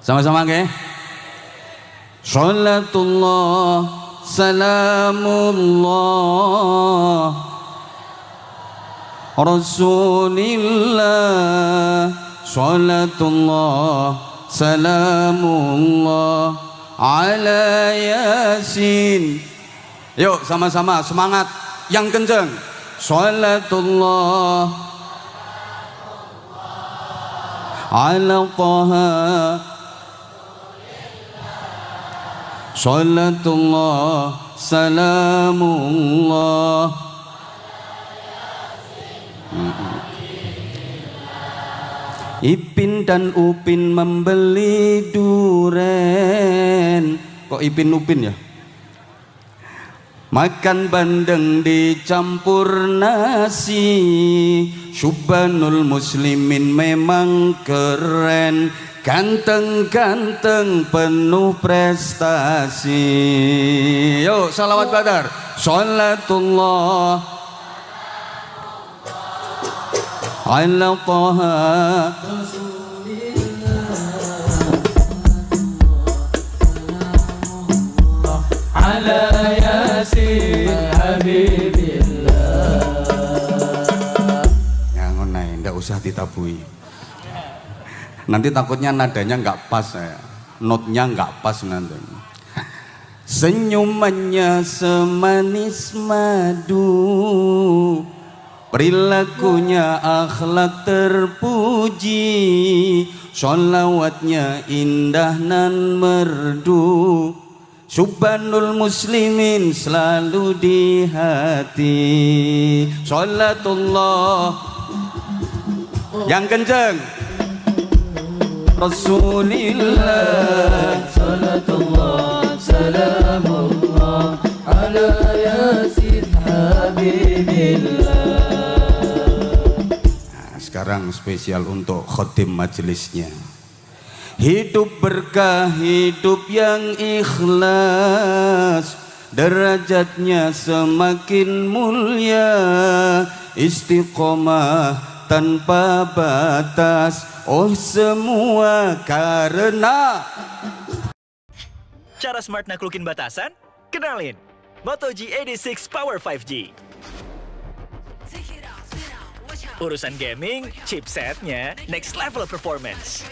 Sama-sama nggih. Salatullah salamullah Rasulillah. Salatullah salamullah ala Yasin. Yuk sama-sama semangat yang kenceng. Salatullah ala Taha. Salatullah salamullah. Ipin dan Upin membeli duren. Kok Ipin Upin ya? Makan bandeng dicampur nasi. Syubbanul muslimin memang keren. Ganteng-ganteng penuh prestasi. Yuk salawat badar. Salatullah ala Taha. Ala Yasin Habibillah. Ya ngonai, ndak usah ditabui. Nanti takutnya nadanya nggak pas ya, notnya nggak pas nanti. Senyumannya semanis madu, perilakunya akhlak terpuji, sholawatnya indah nan merdu. Subhanul muslimin selalu di hati. Sholatullah yang kenceng. Rasulillah. Salatullah salamullah ala Yasin Habibillah. Nah, sekarang spesial untuk khotim majelisnya. Hidup berkah, hidup yang ikhlas, derajatnya semakin mulia, istiqomah tanpa batas. Oh semua karena cara smart naklukin batasan? Kenalin Moto G86 Power 5G. Urusan gaming, chipsetnya next level performance.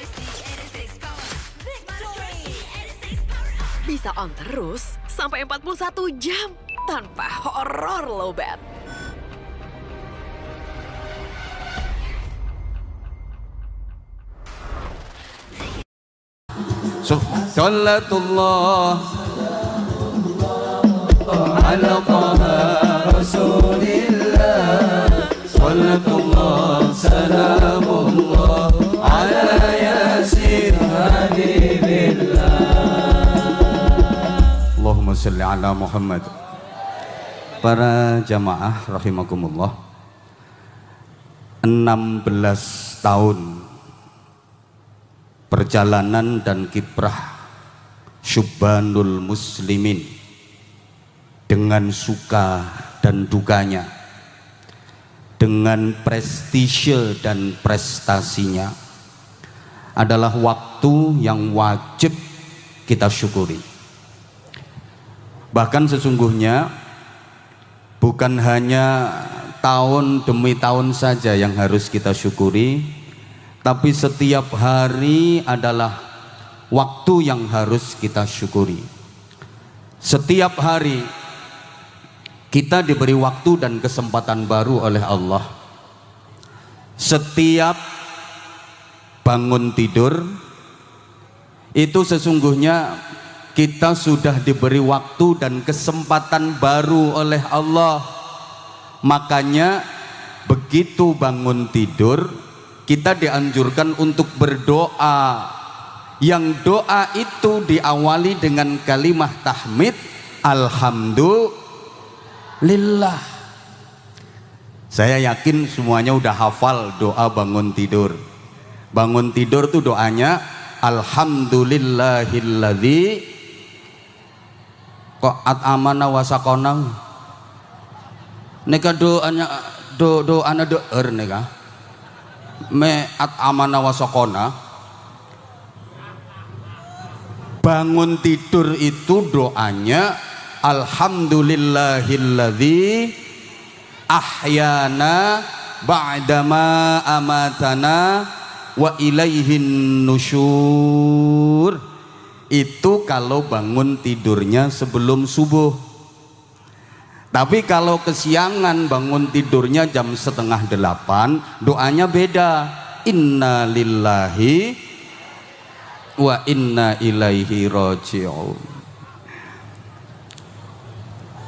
Bisa on terus sampai 41 jam tanpa horor lowbat. Salatullah ala Taha Rasulillah. Salatullah salamullah ala Yasin Habibillah. Allahumma salli ala Muhammad. Para jamaah rahimakumullah, 16 tahun perjalanan dan kiprah Syubbanul muslimin dengan suka dan dukanya, dengan prestise dan prestasinya, adalah waktu yang wajib kita syukuri. Bahkan sesungguhnya bukan hanya tahun demi tahun saja yang harus kita syukuri, tapi setiap hari adalah waktu yang harus kita syukuri. Setiap hari kita diberi waktu dan kesempatan baru oleh Allah. Setiap bangun tidur itu sesungguhnya kita sudah diberi waktu dan kesempatan baru oleh Allah. Makanya begitu bangun tidur kita dianjurkan untuk berdoa, yang doa itu diawali dengan kalimah tahmid, alhamdulillah. Saya yakin semuanya udah hafal doa bangun tidur. Bangun tidur tuh doanya alhamdulillahilladzi kok at'amana wa saqana. Neka doanya doana doer neka me at'amana wa saqana Bangun tidur itu doanya alhamdulillahilladzi ahyana ba'dama amatana wa ilaihin nusyur. Itu kalau bangun tidurnya sebelum subuh. Tapi kalau kesiangan bangun tidurnya jam 7:30, doanya beda. Inna lillahi wa inna ilaihi raji'un.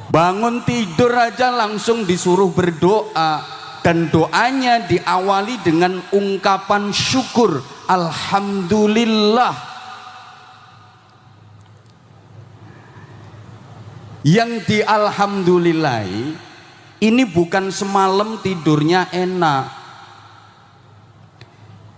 Bangun tidur aja langsung disuruh berdoa, dan doanya diawali dengan ungkapan syukur, alhamdulillah. Yang dialhamdulillahi ini bukan semalam tidurnya enak.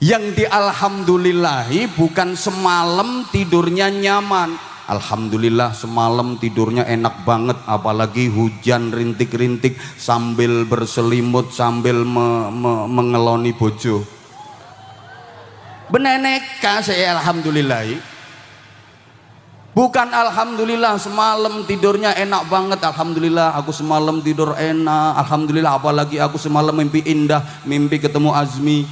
Yang dialhamdulillahi bukan semalam tidurnya nyaman. Alhamdulillah semalam tidurnya enak banget, apalagi hujan rintik-rintik sambil berselimut sambil mengeloni bojo. Beneneka saya alhamdulillahi. Bukan alhamdulillah semalam tidurnya enak banget, alhamdulillah aku semalam tidur enak, alhamdulillah apalagi aku semalam mimpi indah, mimpi ketemu Azmi.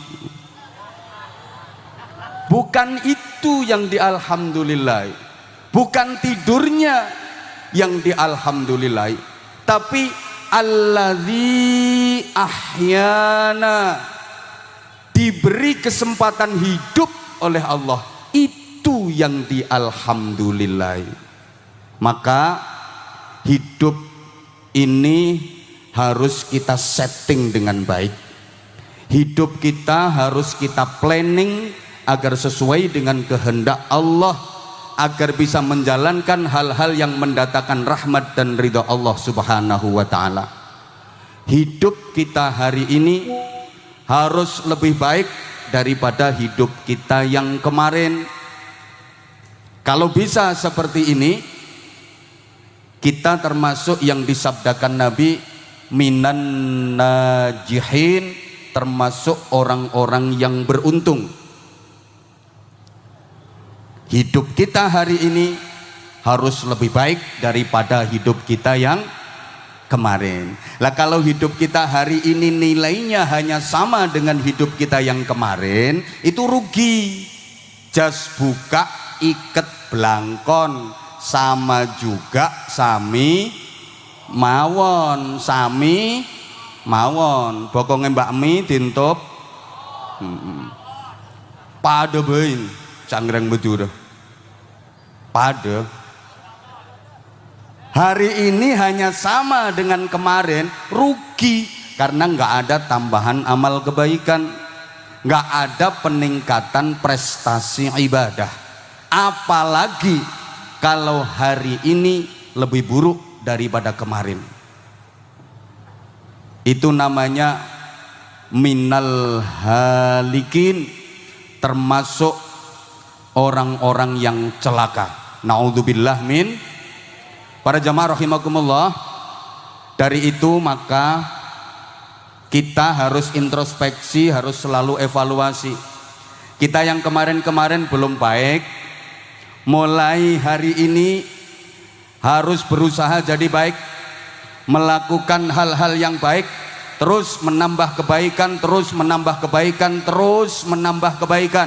Bukan itu yang dialhamdulillah, bukan tidurnya yang dialhamdulillah, tapi alladzi ahyana, diberi kesempatan hidup oleh Allah, itu yang dialhamdulillah. Maka hidup ini harus kita setting dengan baik. Hidup kita harus kita planning agar sesuai dengan kehendak Allah, agar bisa menjalankan hal-hal yang mendatangkan rahmat dan ridha Allah subhanahu wa ta'ala. Hidup kita hari ini harus lebih baik daripada hidup kita yang kemarin. Kalau bisa seperti ini, kita termasuk yang disabdakan Nabi minan najihin, termasuk orang-orang yang beruntung. Hidup kita hari ini harus lebih baik daripada hidup kita yang kemarin. Lah kalau hidup kita hari ini nilainya hanya sama dengan hidup kita yang kemarin, itu rugi. Jas buka iket blangkon, sama juga sami mawon, sami mawon. Bokonge Mbak Mi dintup pada bain cangreng bedur. Pada hari ini hanya sama dengan kemarin, rugi karena nggak ada tambahan amal kebaikan, nggak ada peningkatan prestasi ibadah. Apalagi kalau hari ini lebih buruk daripada kemarin. Itu namanya minal halikin, termasuk orang-orang yang celaka. Naudzubillah min. Para jamaah rahimakumullah, dari itu maka kita harus introspeksi, harus selalu evaluasi. Kita yang kemarin-kemarin belum baik, mulai hari ini harus berusaha jadi baik, melakukan hal-hal yang baik, terus menambah kebaikan, terus menambah kebaikan, terus menambah kebaikan.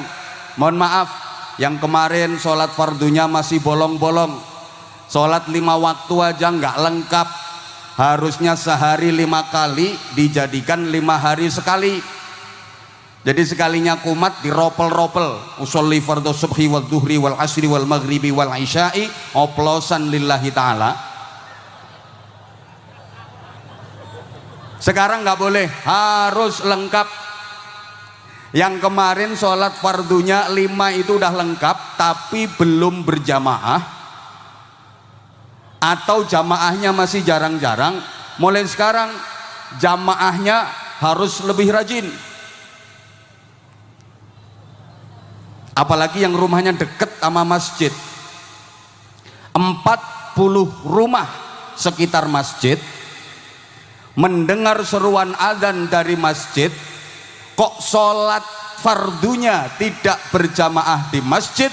Mohon maaf, yang kemarin sholat fardunya masih bolong-bolong, sholat 5 waktu aja nggak lengkap, harusnya sehari 5 kali dijadikan 5 hari sekali. Jadi sekalinya kumat diropel-ropel, usolli fardhu subhi wal duhri wal asri wal maghribi wal isya'i, oplosan lillahi ta'ala. Sekarang nggak boleh, harus lengkap. Yang kemarin sholat fardunya 5 itu udah lengkap tapi belum berjamaah, atau jamaahnya masih jarang-jarang, mulai sekarang jamaahnya harus lebih rajin. Apalagi yang rumahnya deket sama masjid, 40 rumah sekitar masjid mendengar seruan adzan dari masjid, kok sholat fardunya tidak berjamaah di masjid,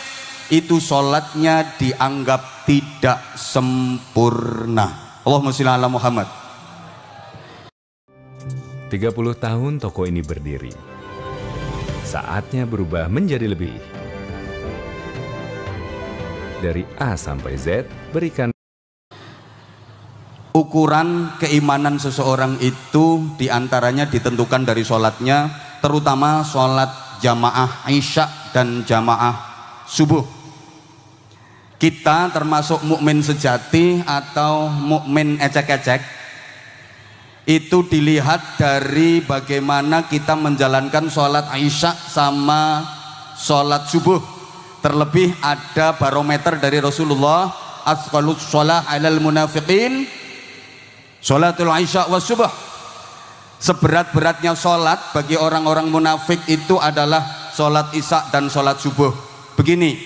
itu sholatnya dianggap tidak sempurna. Allahumma sholli ala Muhammad. 30 tahun toko ini berdiri. Saatnya berubah menjadi lebih. Dari A sampai Z, berikan. Ukuran keimanan seseorang itu diantaranya ditentukan dari sholatnya, terutama sholat jamaah Isya dan jamaah subuh. Kita termasuk mukmin sejati atau mukmin ecek-ecek itu dilihat dari bagaimana kita menjalankan sholat Isya sama sholat subuh. Terlebih ada barometer dari Rasulullah, asqalus sholah alal munafiqin sholatul Isya wa subuh. Seberat-beratnya sholat bagi orang-orang munafik itu adalah sholat Isya dan sholat subuh. Begini,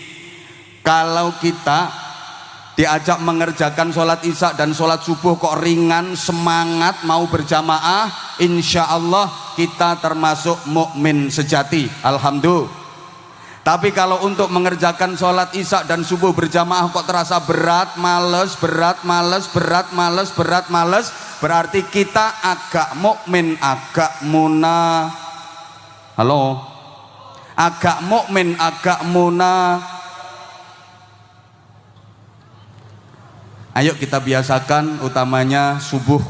kalau kita diajak mengerjakan sholat Isya dan sholat subuh kok ringan, semangat mau berjamaah, insya Allah kita termasuk mukmin sejati, alhamdulillah. Tapi kalau untuk mengerjakan sholat Isya dan subuh berjamaah kok terasa berat, males, berat, males, berat, males, berat, males, berarti kita agak mukmin, agak agak mukmin, agak Ayo kita biasakan, utamanya subuh,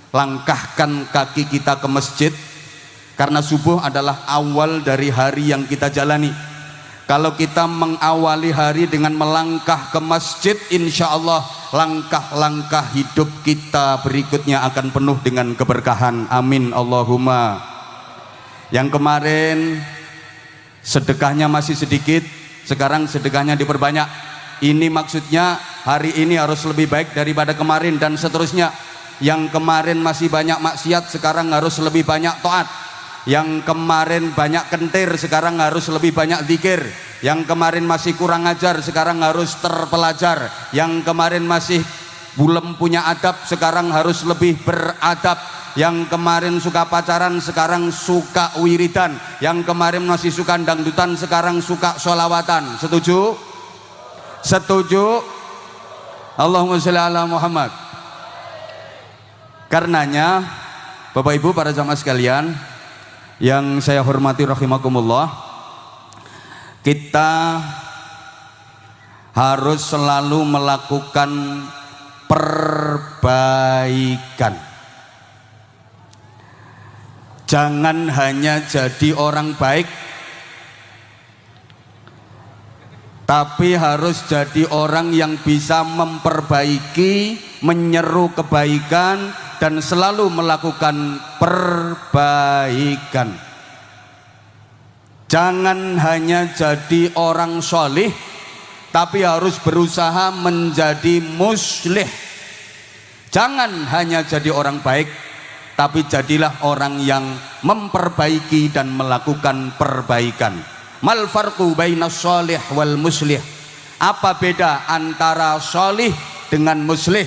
langkahkan kaki kita ke masjid, karena subuh adalah awal dari hari yang kita jalani. Kalau kita mengawali hari dengan melangkah ke masjid, insya Allah langkah-langkah hidup kita berikutnya akan penuh dengan keberkahan. Amin Allahumma. Yang kemarin sedekahnya masih sedikit, sekarang sedekahnya diperbanyak. Ini maksudnya hari ini harus lebih baik daripada kemarin dan seterusnya. Yang kemarin masih banyak maksiat, sekarang harus lebih banyak taat. Yang kemarin banyak kentir, sekarang harus lebih banyak zikir. Yang kemarin masih kurang ajar, sekarang harus terpelajar. Yang kemarin masih belum punya adab, sekarang harus lebih beradab. Yang kemarin suka pacaran, sekarang suka wiridan. Yang kemarin masih suka dangdutan, sekarang suka sholawatan. Setuju? Setuju? Allahumma sholli ala Muhammad. Karenanya Bapak Ibu para jamaah sekalian yang saya hormati rahimakumullah, kita harus selalu melakukan perbaikan. Jangan hanya jadi orang baik, tapi harus jadi orang yang bisa memperbaiki, menyeru kebaikan, dan selalu melakukan perbaikan. Jangan hanya jadi orang solih, tapi harus berusaha menjadi muslih. Jangan hanya jadi orang baik, tapi jadilah orang yang memperbaiki dan melakukan perbaikan. Mal farqu bainas sholih wal muslih? Apa beda antara sholih dengan muslih?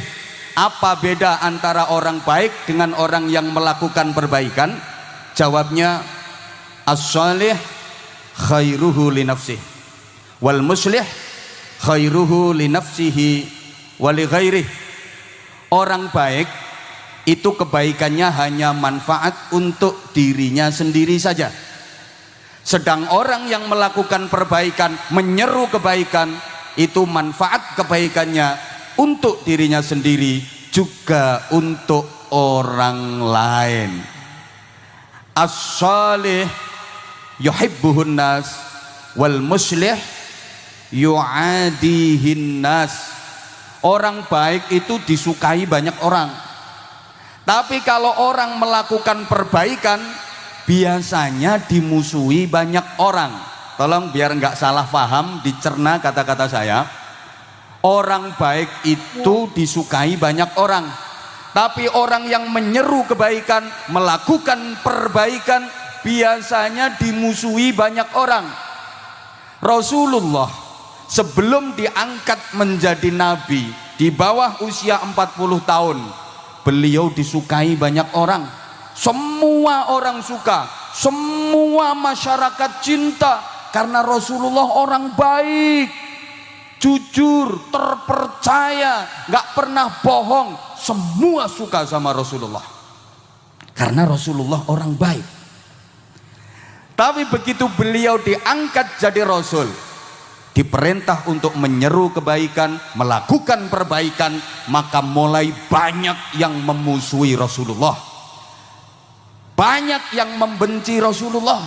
Apa beda antara orang baik dengan orang yang melakukan perbaikan? Jawabnya, as-sholih khairuhu li nafsihi wal muslih khairuhu li nafsihi wa li ghairihi. Orang baik itu kebaikannya hanya manfaat untuk dirinya sendiri saja. Sedang orang yang melakukan perbaikan, menyeru kebaikan, itu manfaat kebaikannya untuk dirinya sendiri, juga untuk orang lain. As-salih yuhibbuhun nas wal muslih yu'adihin nas. Orang baik itu disukai banyak orang. Tapi kalau orang melakukan perbaikan, biasanya dimusuhi banyak orang. Tolong biar nggak salah paham, dicerna kata-kata saya. Orang baik itu disukai banyak orang, tapi orang yang menyeru kebaikan, melakukan perbaikan, biasanya dimusuhi banyak orang. Rasulullah sebelum diangkat menjadi nabi, di bawah usia 40 tahun, beliau disukai banyak orang. Semua orang suka, semua masyarakat cinta, karena Rasulullah orang baik. jujur, terpercaya, nggak pernah bohong, semua suka sama Rasulullah. Karena Rasulullah orang baik. Tapi begitu beliau diangkat jadi Rasul, diperintah untuk menyeru kebaikan, melakukan perbaikan, maka mulai banyak yang memusuhi Rasulullah, banyak yang membenci Rasulullah,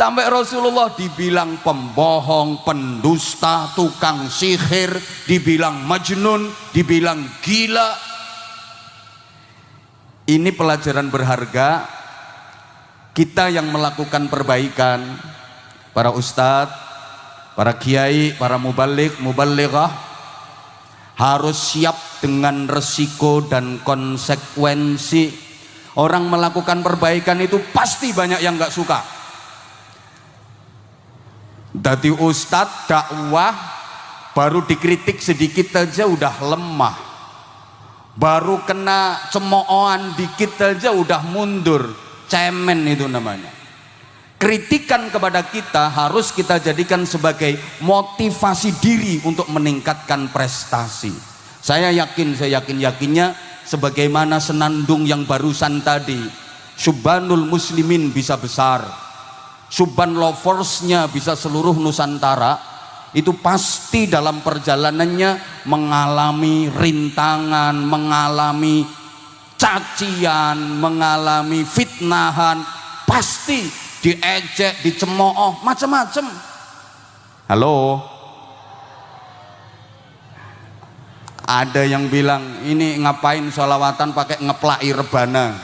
sampai Rasulullah dibilang pembohong, pendusta, tukang sihir, dibilang majnun, dibilang gila. Ini pelajaran berharga. Kita yang melakukan perbaikan, para ustadz, para kiai, para mubalik, mubalighah, harus siap dengan resiko dan konsekuensi. Orang melakukan perbaikan itu pasti banyak yang nggak suka. Dadi ustadz dakwah baru dikritik sedikit aja udah lemah, baru kena cemoohan dikit aja udah mundur, cemen itu namanya. Kritikan kepada kita harus kita jadikan sebagai motivasi diri untuk meningkatkan prestasi. Saya yakinnya sebagaimana senandung yang barusan tadi, Subhanul Muslimin bisa besar, Subhan Loversnya bisa seluruh Nusantara, itu pasti dalam perjalanannya mengalami rintangan, mengalami cacian, mengalami fitnahan, pasti diejek, dicemooh, macam-macam. Halo, ada yang bilang ini ngapain sholawatan pakai ngeplai rebana.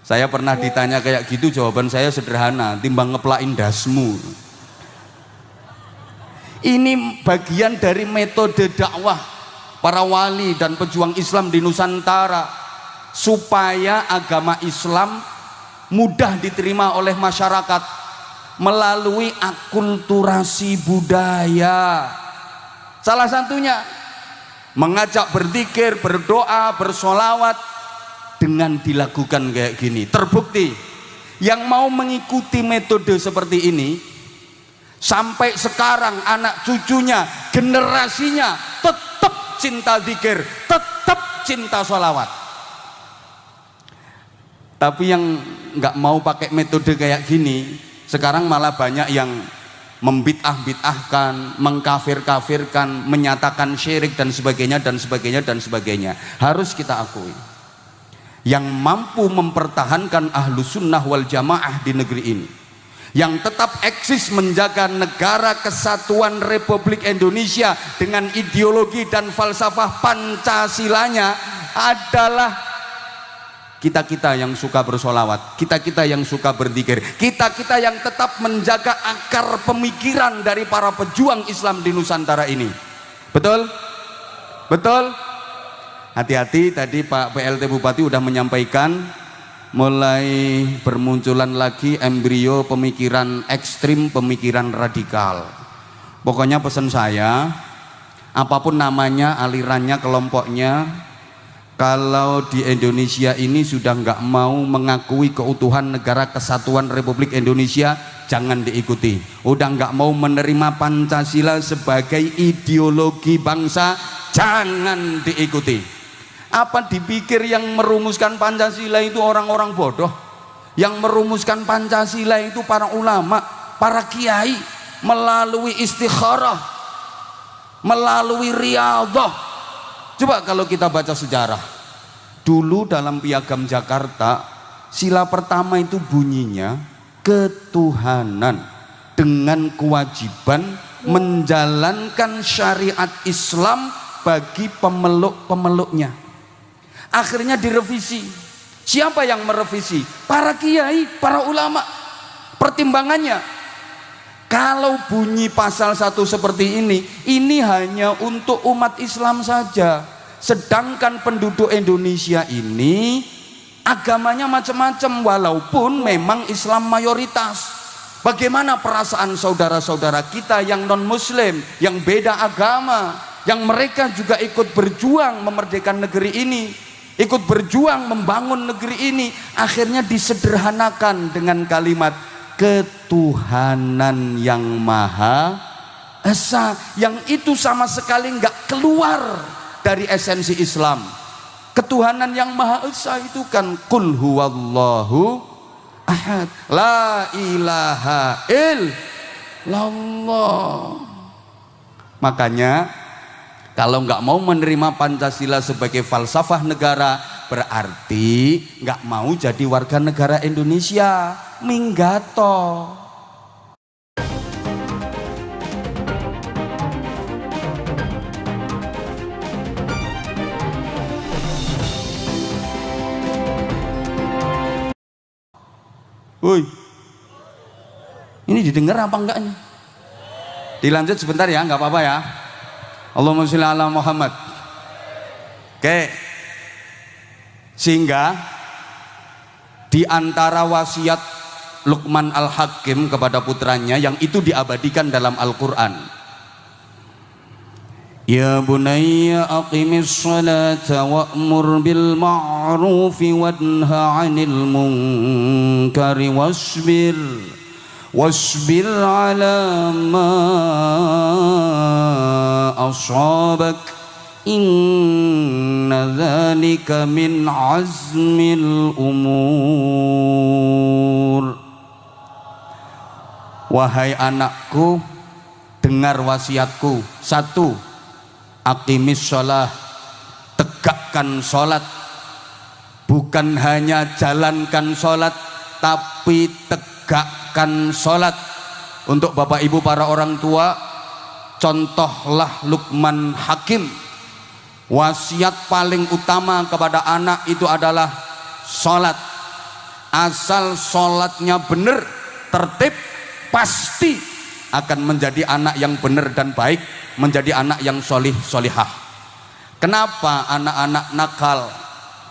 Saya pernah ditanya kayak gitu, jawaban saya sederhana, timbang ngeplain dasmu. Ini bagian dari metode dakwah para wali dan pejuang Islam di Nusantara, supaya agama Islam mudah diterima oleh masyarakat melalui akulturasi budaya. Salah satunya mengajak berzikir, berdoa, bersolawat dengan dilakukan kayak gini. Terbukti yang mau mengikuti metode seperti ini sampai sekarang anak cucunya, generasinya tetap cinta zikir, tetap cinta solawat. Tapi yang nggak mau pakai metode kayak gini, sekarang malah banyak yang membid'ah-bid'ahkan, mengkafir-kafirkan, menyatakan syirik dan sebagainya dan sebagainya dan sebagainya. Harus kita akui, yang mampu mempertahankan Ahlus Sunnah wal Jamaah di negeri ini, yang tetap eksis menjaga negara kesatuan Republik Indonesia dengan ideologi dan falsafah Pancasilanya adalah kita-kita yang suka bersolawat, kita-kita yang suka berzikir, kita-kita yang tetap menjaga akar pemikiran dari para pejuang Islam di Nusantara ini. Betul? Betul? Hati-hati, tadi Pak PLT Bupati udah menyampaikan mulai bermunculan lagi embrio pemikiran ekstrim, pemikiran radikal. Pokoknya pesan saya, apapun namanya, alirannya, kelompoknya, kalau di Indonesia ini sudah nggak mau mengakui keutuhan negara kesatuan Republik Indonesia, jangan diikuti. Udah nggak mau menerima Pancasila sebagai ideologi bangsa, jangan diikuti. Apa dipikir yang merumuskan Pancasila itu orang-orang bodoh? Yang merumuskan Pancasila itu para ulama, para kiai, melalui istikharah, melalui riyadhah. Coba kalau kita baca sejarah, dulu dalam Piagam Jakarta, sila pertama itu bunyinya ketuhanan dengan kewajiban menjalankan syariat Islam bagi pemeluk-pemeluknya. Akhirnya direvisi. Siapa yang merevisi? Para kiai, para ulama. Pertimbangannya, kalau bunyi pasal 1 seperti ini hanya untuk umat Islam saja. Sedangkan penduduk Indonesia ini agamanya macam-macam, walaupun memang Islam mayoritas. Bagaimana perasaan saudara-saudara kita yang non-muslim, yang beda agama, yang mereka juga ikut berjuang memerdekakan negeri ini, ikut berjuang membangun negeri ini, akhirnya disederhanakan dengan kalimat ketuhanan yang maha Esa yang itu sama sekali nggak keluar dari esensi Islam. Ketuhanan yang Maha Esa itu kan qul huwallahu ahad, la ilaha illallah. Makanya kalau nggak mau menerima Pancasila sebagai falsafah negara, berarti nggak mau jadi warga negara Indonesia. Minggato. Woi, ini didengar apa enggak nih? Dilanjut sebentar ya, nggak apa-apa ya. Allahumma sholli ala Muhammad. Oke, sehingga di antara wasiat Luqman Al-Hakim kepada putranya yang itu diabadikan dalam Al-Quran, ya bunayya aqimis salata wa'mur bil ma'rufi wanha 'anil munkari wasbir ala ma asabak inna dzalika min azmil umur. Wahai anakku, dengar wasiatku. 1, aqimis sholah, tegakkan sholat. Bukan hanya jalankan sholat, tapi tegakkan sholat. Untuk bapak ibu para orang tua, contohlah Luqman Hakim. Wasiat paling utama kepada anak itu adalah sholat. Asal sholatnya benar, tertib, pasti akan menjadi anak yang benar dan baik, menjadi anak yang solih solihah. Kenapa anak-anak nakal?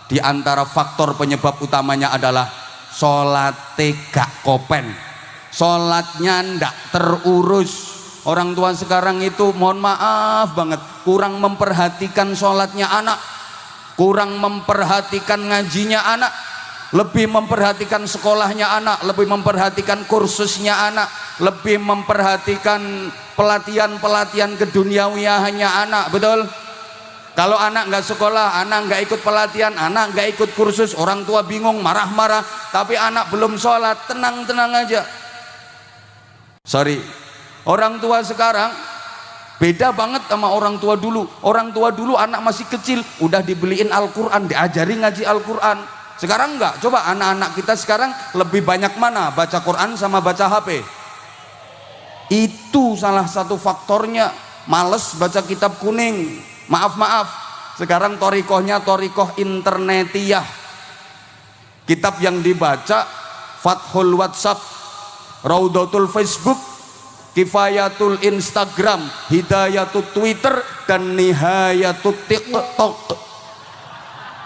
Di antara faktor penyebab utamanya adalah sholatnya gak kopen, sholatnya ndak terurus. Orang tua sekarang itu mohon maaf banget kurang memperhatikan sholatnya anak, kurang memperhatikan ngajinya anak, lebih memperhatikan sekolahnya anak, lebih memperhatikan kursusnya anak, lebih memperhatikan pelatihan-pelatihan keduniawiahannya anak. Betul? Kalau anak nggak sekolah, anak nggak ikut pelatihan, anak nggak ikut kursus, orang tua bingung, marah-marah. Tapi anak belum sholat, tenang-tenang aja. Sorry, orang tua sekarang beda banget sama orang tua dulu. Orang tua dulu anak masih kecil udah dibeliin Al-Quran, diajari ngaji Al-Quran. Sekarang enggak. Coba anak-anak kita sekarang lebih banyak mana baca Quran sama baca HP? Itu salah satu faktornya. Males baca kitab kuning. Maaf, sekarang torikohnya torikoh internetiyah. Kitab yang dibaca Fathul WhatsApp, Raudatul Facebook, Kifayatul Instagram, Hidayatul Twitter, dan Nihayatul TikTok.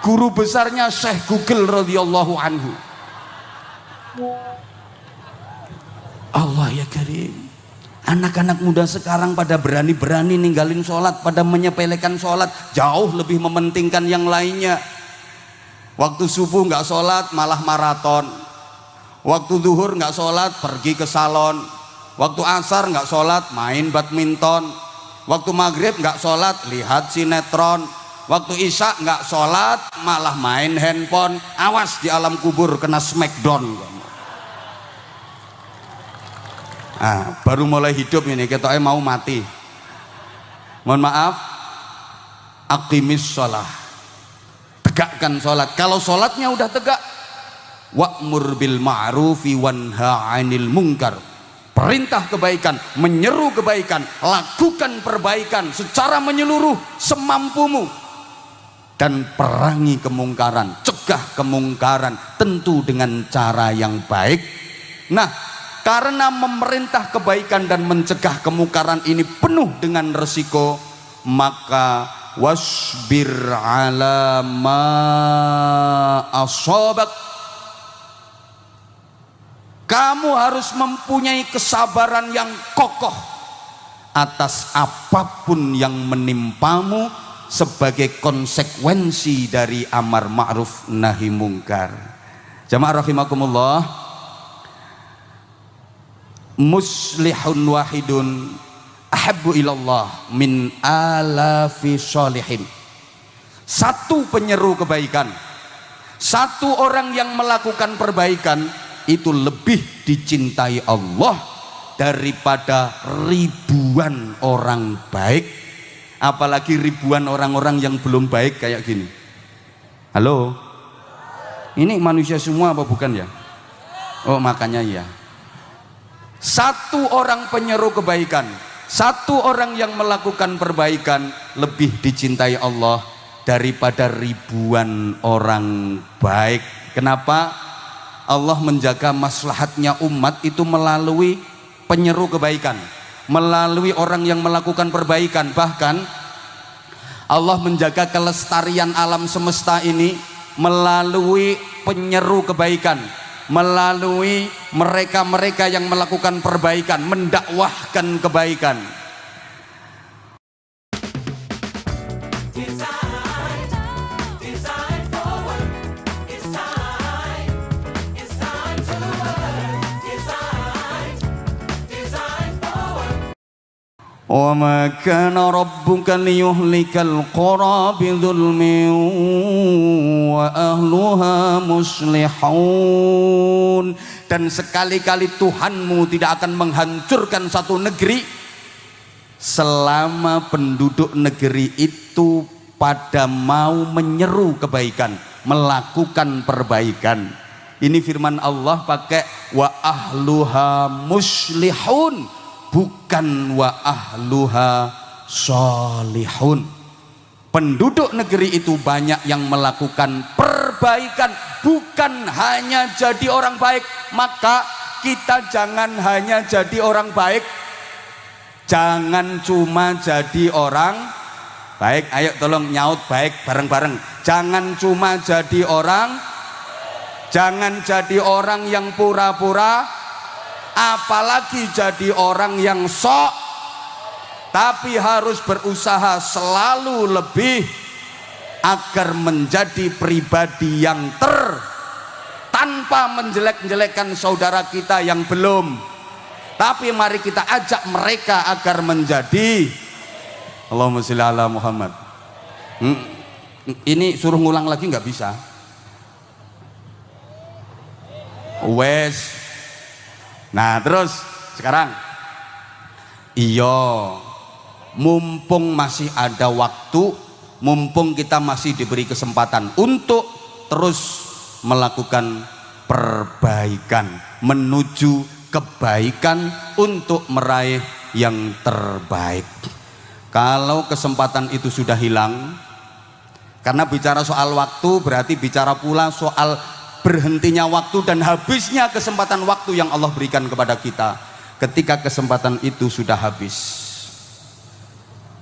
Guru besarnya Syekh Google radhiyallahu anhu. Allah ya karim. Anak-anak muda sekarang pada berani-berani ninggalin sholat, pada menyepelekan sholat, jauh lebih mementingkan yang lainnya. Waktu subuh nggak sholat malah maraton, waktu zuhur nggak sholat pergi ke salon, waktu asar nggak sholat main badminton, waktu maghrib nggak sholat lihat sinetron, waktu isya nggak sholat malah main handphone. Awas di alam kubur kena smackdown. Baru mulai hidup ini ketoknya mau mati. Mohon maaf, aqimis sholah, tegakkan sholat. Kalau sholatnya udah tegak, wa'mur bil ma'rufi wanha 'anil munkar, perintah kebaikan, menyeru kebaikan, lakukan perbaikan secara menyeluruh semampumu, dan perangi kemungkaran, cegah kemungkaran, tentu dengan cara yang baik. Nah, karena memerintah kebaikan dan mencegah kemungkaran ini penuh dengan resiko, maka wasbir ala ma asabak, kamu harus mempunyai kesabaran yang kokoh atas apapun yang menimpamu sebagai konsekuensi dari amar ma'ruf nahi mungkar. Jamaah rahimakumullah, muslihun wahidun ahabbu ilallah min alafi sholihin. Satu penyeru kebaikan, satu orang yang melakukan perbaikan itu lebih dicintai Allah daripada ribuan orang baik, apalagi ribuan orang-orang yang belum baik kayak gini. Halo, ini manusia semua apa bukan ya? Oh makanya ya. Satu orang penyeru kebaikan, satu orang yang melakukan perbaikan lebih dicintai Allah daripada ribuan orang baik. Kenapa? Allah menjaga maslahatnya umat itu melalui penyeru kebaikan, melalui orang yang melakukan perbaikan. Bahkan Allah menjaga kelestarian alam semesta ini melalui penyeru kebaikan, melalui mereka-mereka yang melakukan perbaikan, mendakwahkan kebaikan. وَمَا كَانَ رَبُّكَ لِيُهْلِكَ الْقُرَى بِظُلْمٍ وَأَهْلُهَا مُصْلِحُونَ. Dan sekali-kali Tuhanmu tidak akan menghancurkan satu negeri selama penduduk negeri itu pada mau menyeru kebaikan, melakukan perbaikan. Ini firman Allah pakai wa ahluha muslihun, bukan wa ahluha sholihun. Penduduk negeri itu banyak yang melakukan perbaikan, bukan hanya jadi orang baik. Maka kita jangan hanya jadi orang baik, jangan cuma jadi orang baik. Ayo tolong nyaut baik bareng-bareng. Jangan cuma jadi orang, jangan jadi orang yang pura-pura, apalagi jadi orang yang sok, tapi harus berusaha selalu lebih agar menjadi pribadi yang tanpa menjelek-jelekkan saudara kita yang belum, tapi mari kita ajak mereka agar menjadi. Allahumma sholli ala Muhammad. Ini suruh ngulang lagi nggak bisa. Wes. Nah terus sekarang iyo, mumpung masih ada waktu, mumpung kita masih diberi kesempatan untuk terus melakukan perbaikan, menuju kebaikan untuk meraih yang terbaik. Kalau kesempatan itu sudah hilang, karena bicara soal waktu berarti bicara pula soal berhentinya waktu dan habisnya kesempatan waktu yang Allah berikan kepada kita. Ketika kesempatan itu sudah habis,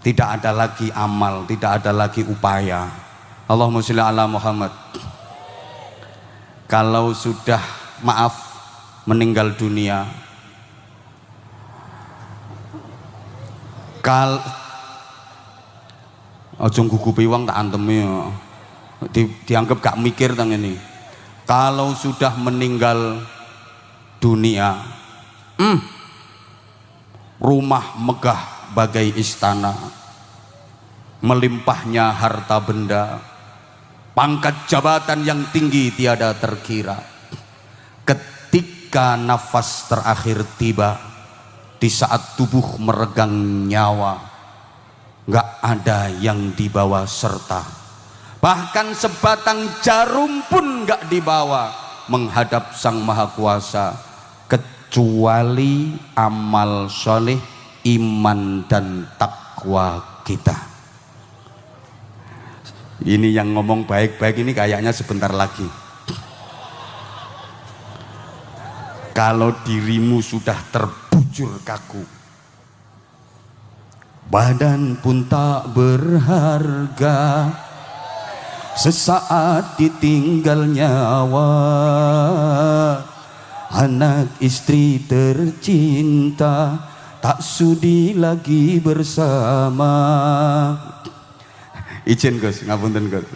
tidak ada lagi amal, tidak ada lagi upaya. Allahumma sholli ala Muhammad. Kalau sudah maaf meninggal dunia, ojo gugupi wong tak antemi dianggap gak mikir tang ini. Kalau sudah meninggal dunia, rumah megah bagai istana, melimpahnya harta benda, pangkat jabatan yang tinggi tiada terkira. Ketika nafas terakhir tiba, di saat tubuh meregang nyawa, gak ada yang dibawa serta, bahkan sebatang jarum pun gak dibawa menghadap Sang Maha Kuasa, kecuali amal soleh, iman dan takwa kita. Ini yang ngomong baik-baik ini kayaknya sebentar lagi. Kalau dirimu sudah terbujur kaku, badan pun tak berharga, sesaat ditinggal nyawa, anak istri tercinta tak sudi lagi bersama. Izin Gus, ngapunten Gus.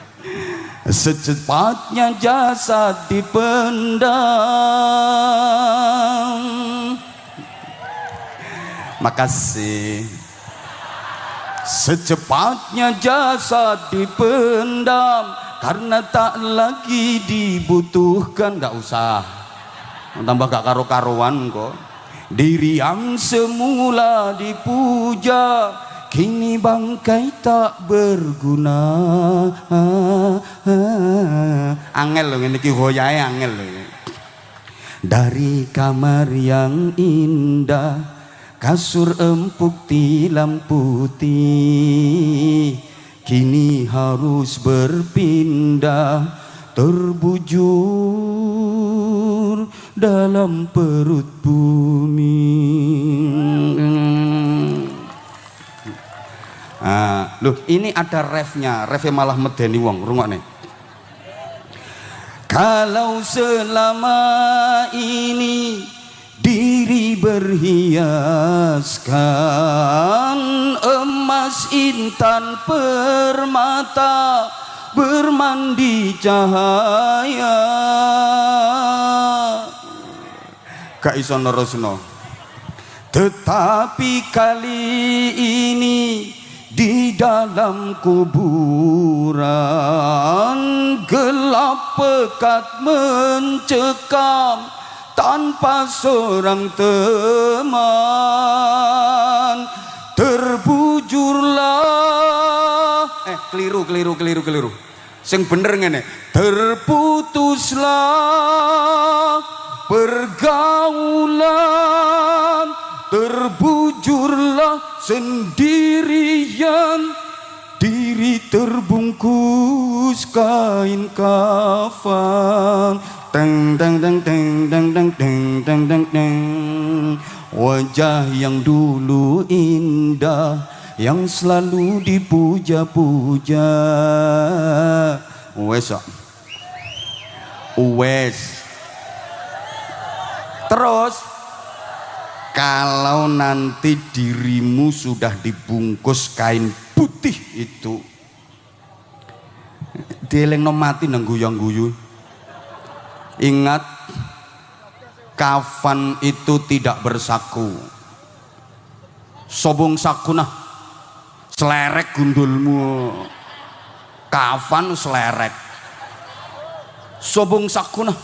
Secepatnya jasad dipendam. Makasih. Secepatnya jasad dipendam karena tak lagi dibutuhkan. Gak usah, tambah gak karu-karuan kok. Diri yang semula dipuja kini bangkai tak berguna. Angel loh ini, kihoyae angel loh. Dari kamar yang indah, kasur empuk tilam putih, kini harus berpindah, terbujur dalam perut bumi. Loh, ini ada refnya malah medeni wong, rungokne. Kalau selama ini diri berhiaskan emas intan permata, bermandi cahaya, gak iso nerusno. Tetapi kali ini di dalam kuburan gelap pekat mencekam, tanpa seorang teman. Terbujurlah, keliru. Sing bener ngene, terputuslah pergaulan, terbujurlah sendirian, diri terbungkus kain kafan. Dang dang dang dang dang dang dang dang dang dang. Wajah yang dulu indah, yang selalu dipuja-puja. Wes. Terus kalau nanti dirimu sudah dibungkus kain putih itu, dielingno mati nang guyang-guyu. Ingat, kafan itu tidak bersaku. Sobong sakunah, selerek gundulmu. Kafan selerek, sobong sakunah.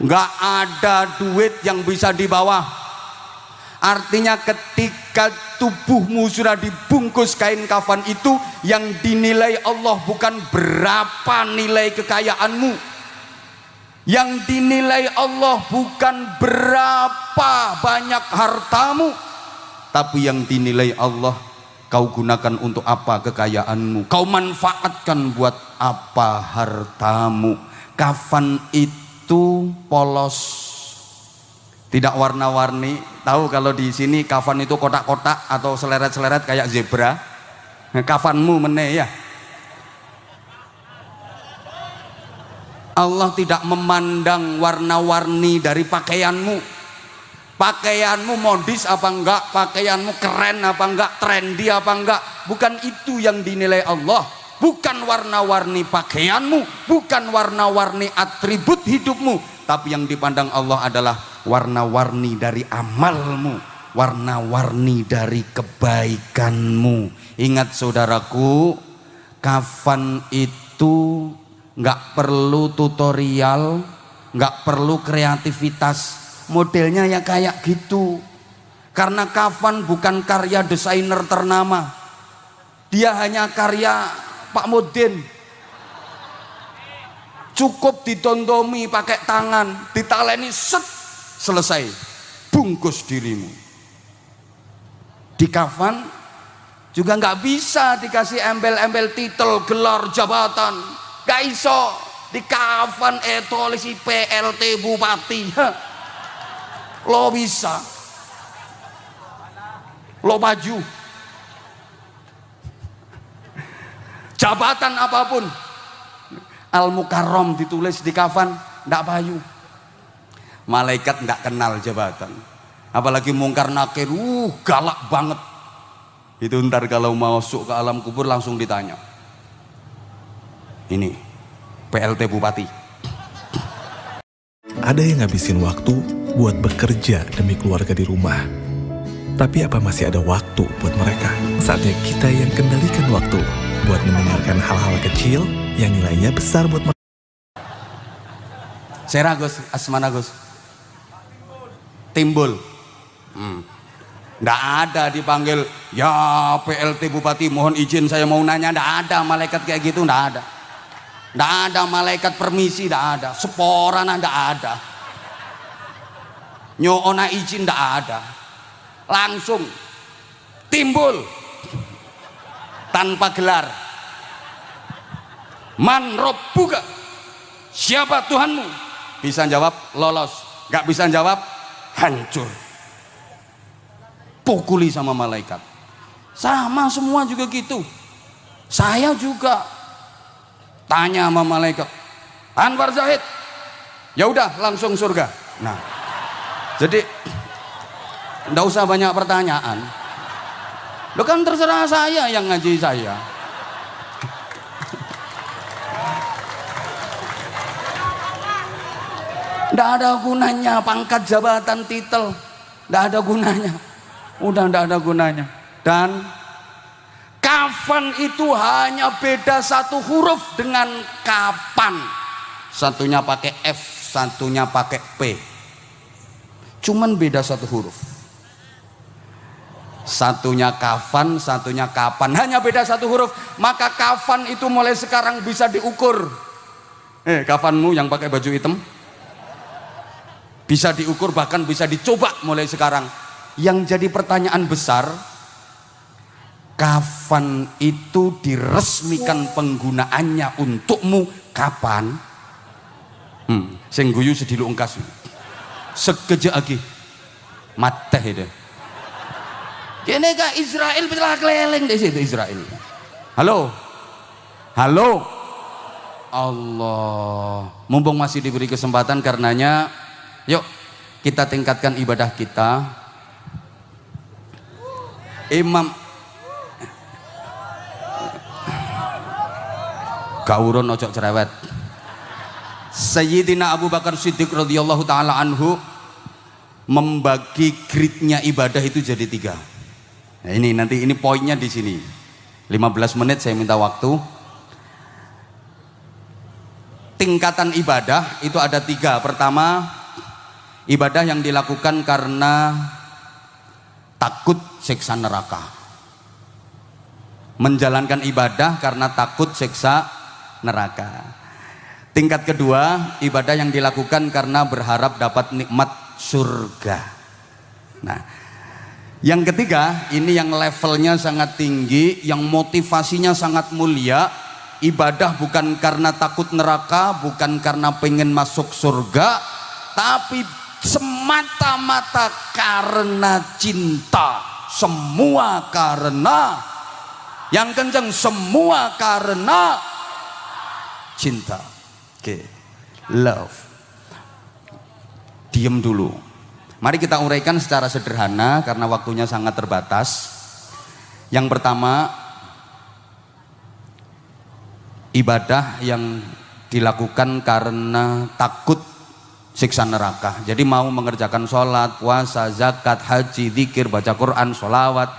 Nggak ada duit yang bisa dibawa. Artinya ketika tubuhmu sudah dibungkus kain kafan itu, yang dinilai Allah bukan berapa nilai kekayaanmu, yang dinilai Allah bukan berapa banyak hartamu, tapi yang dinilai Allah kau gunakan untuk apa kekayaanmu, kau manfaatkan buat apa hartamu. Kafan itu polos, tidak warna-warni. Tahu kalau di sini kafan itu kotak-kotak atau seleret-seleret kayak zebra. Nah, kafanmu meneh ya. Allah tidak memandang warna-warni dari pakaianmu. Pakaianmu modis apa enggak, pakaianmu keren apa enggak, trendy apa enggak. Bukan itu yang dinilai Allah. Bukan warna-warni pakaianmu, bukan warna-warni atribut hidupmu, tapi yang dipandang Allah adalah warna-warni dari amalmu, warna-warni dari kebaikanmu. Ingat saudaraku, kafan itu nggak perlu tutorial, nggak perlu kreativitas, modelnya ya kayak gitu. Karena kafan bukan karya desainer ternama, dia hanya karya Pak Mudin. Cukup ditontomi pakai tangan, ditaleni set, selesai, bungkus dirimu. Di kafan juga nggak bisa dikasih embel-embel titel, gelar, jabatan, nggak iso. Di kafan tulisi PLT Bupati, lo bisa, lo maju. Jabatan apapun, Al-Mukarram ditulis di kafan, ndak payu. Malaikat ndak kenal jabatan, apalagi mungkar nakir, galak banget. Itu ntar kalau mau masuk ke alam kubur langsung ditanya, ini PLT Bupati. Ada yang ngabisin waktu buat bekerja demi keluarga di rumah, Tapi apa masih ada waktu buat mereka? Saatnya kita yang kendalikan waktu buat mendengarkan hal-hal kecil yang nilainya besar buat mereka. Sera Gus, Asmana Gus. Timbul. Nggak ada dipanggil, ya PLT Bupati mohon izin saya mau nanya. Nggak ada malaikat kayak gitu, nggak ada. Nggak ada malaikat permisi, nggak ada. Seporana nggak ada. Nyoona izin nggak ada. Langsung timbul tanpa gelar. Man robbuka, siapa Tuhanmu? Bisa jawab lolos, nggak bisa jawab hancur. Pukuli sama malaikat. Sama semua juga gitu. Saya juga tanya sama malaikat, Anwar Zahid, ya udah langsung surga. Nah, jadi nggak usah banyak pertanyaan. Lo kan terserah saya yang ngaji saya. Nggak ada gunanya pangkat, jabatan, titel, nggak ada gunanya. Udah nggak ada gunanya. Dan kafan itu hanya beda satu huruf dengan kapan. Satunya pakai F, satunya pakai P. Cuman beda satu huruf. Satunya kafan, satunya kapan. Hanya beda satu huruf. Maka kafan itu mulai sekarang bisa diukur. Kafanmu yang pakai baju hitam bisa diukur, bahkan bisa dicoba mulai sekarang. Yang jadi pertanyaan besar, kafan itu diresmikan penggunaannya untukmu kapan? Sing guyu sedilu ungkas. Sekejap lagi mateh itu. Kene ka Israel telah keleleng di situ Israel. Halo. Halo. Allah. Mumpung masih diberi kesempatan, karenanya yuk kita tingkatkan ibadah kita. Imam Gauron ojo cerewet. Sayyidina Abu Bakar Siddiq radhiyallahu taala anhu membagi gridnya ibadah itu jadi 3. Nah, ini poinnya di sini. 15 menit saya minta waktu. Tingkatan ibadah itu ada 3. Pertama, ibadah yang dilakukan karena takut siksa neraka. Menjalankan ibadah karena takut siksa neraka. Tingkat kedua, ibadah yang dilakukan karena berharap dapat nikmat surga. Nah, yang ketiga, ini yang levelnya sangat tinggi, yang motivasinya sangat mulia. Ibadah bukan karena takut neraka, bukan karena pengen masuk surga, tapi semata-mata karena cinta. Semua karena, yang kencang, semua karena cinta. Oke, love. Diem dulu. Mari kita uraikan secara sederhana karena waktunya sangat terbatas. Yang pertama, ibadah yang dilakukan karena takut siksa neraka. Jadi mau mengerjakan sholat, puasa, zakat, haji, zikir, baca Quran, sholawat,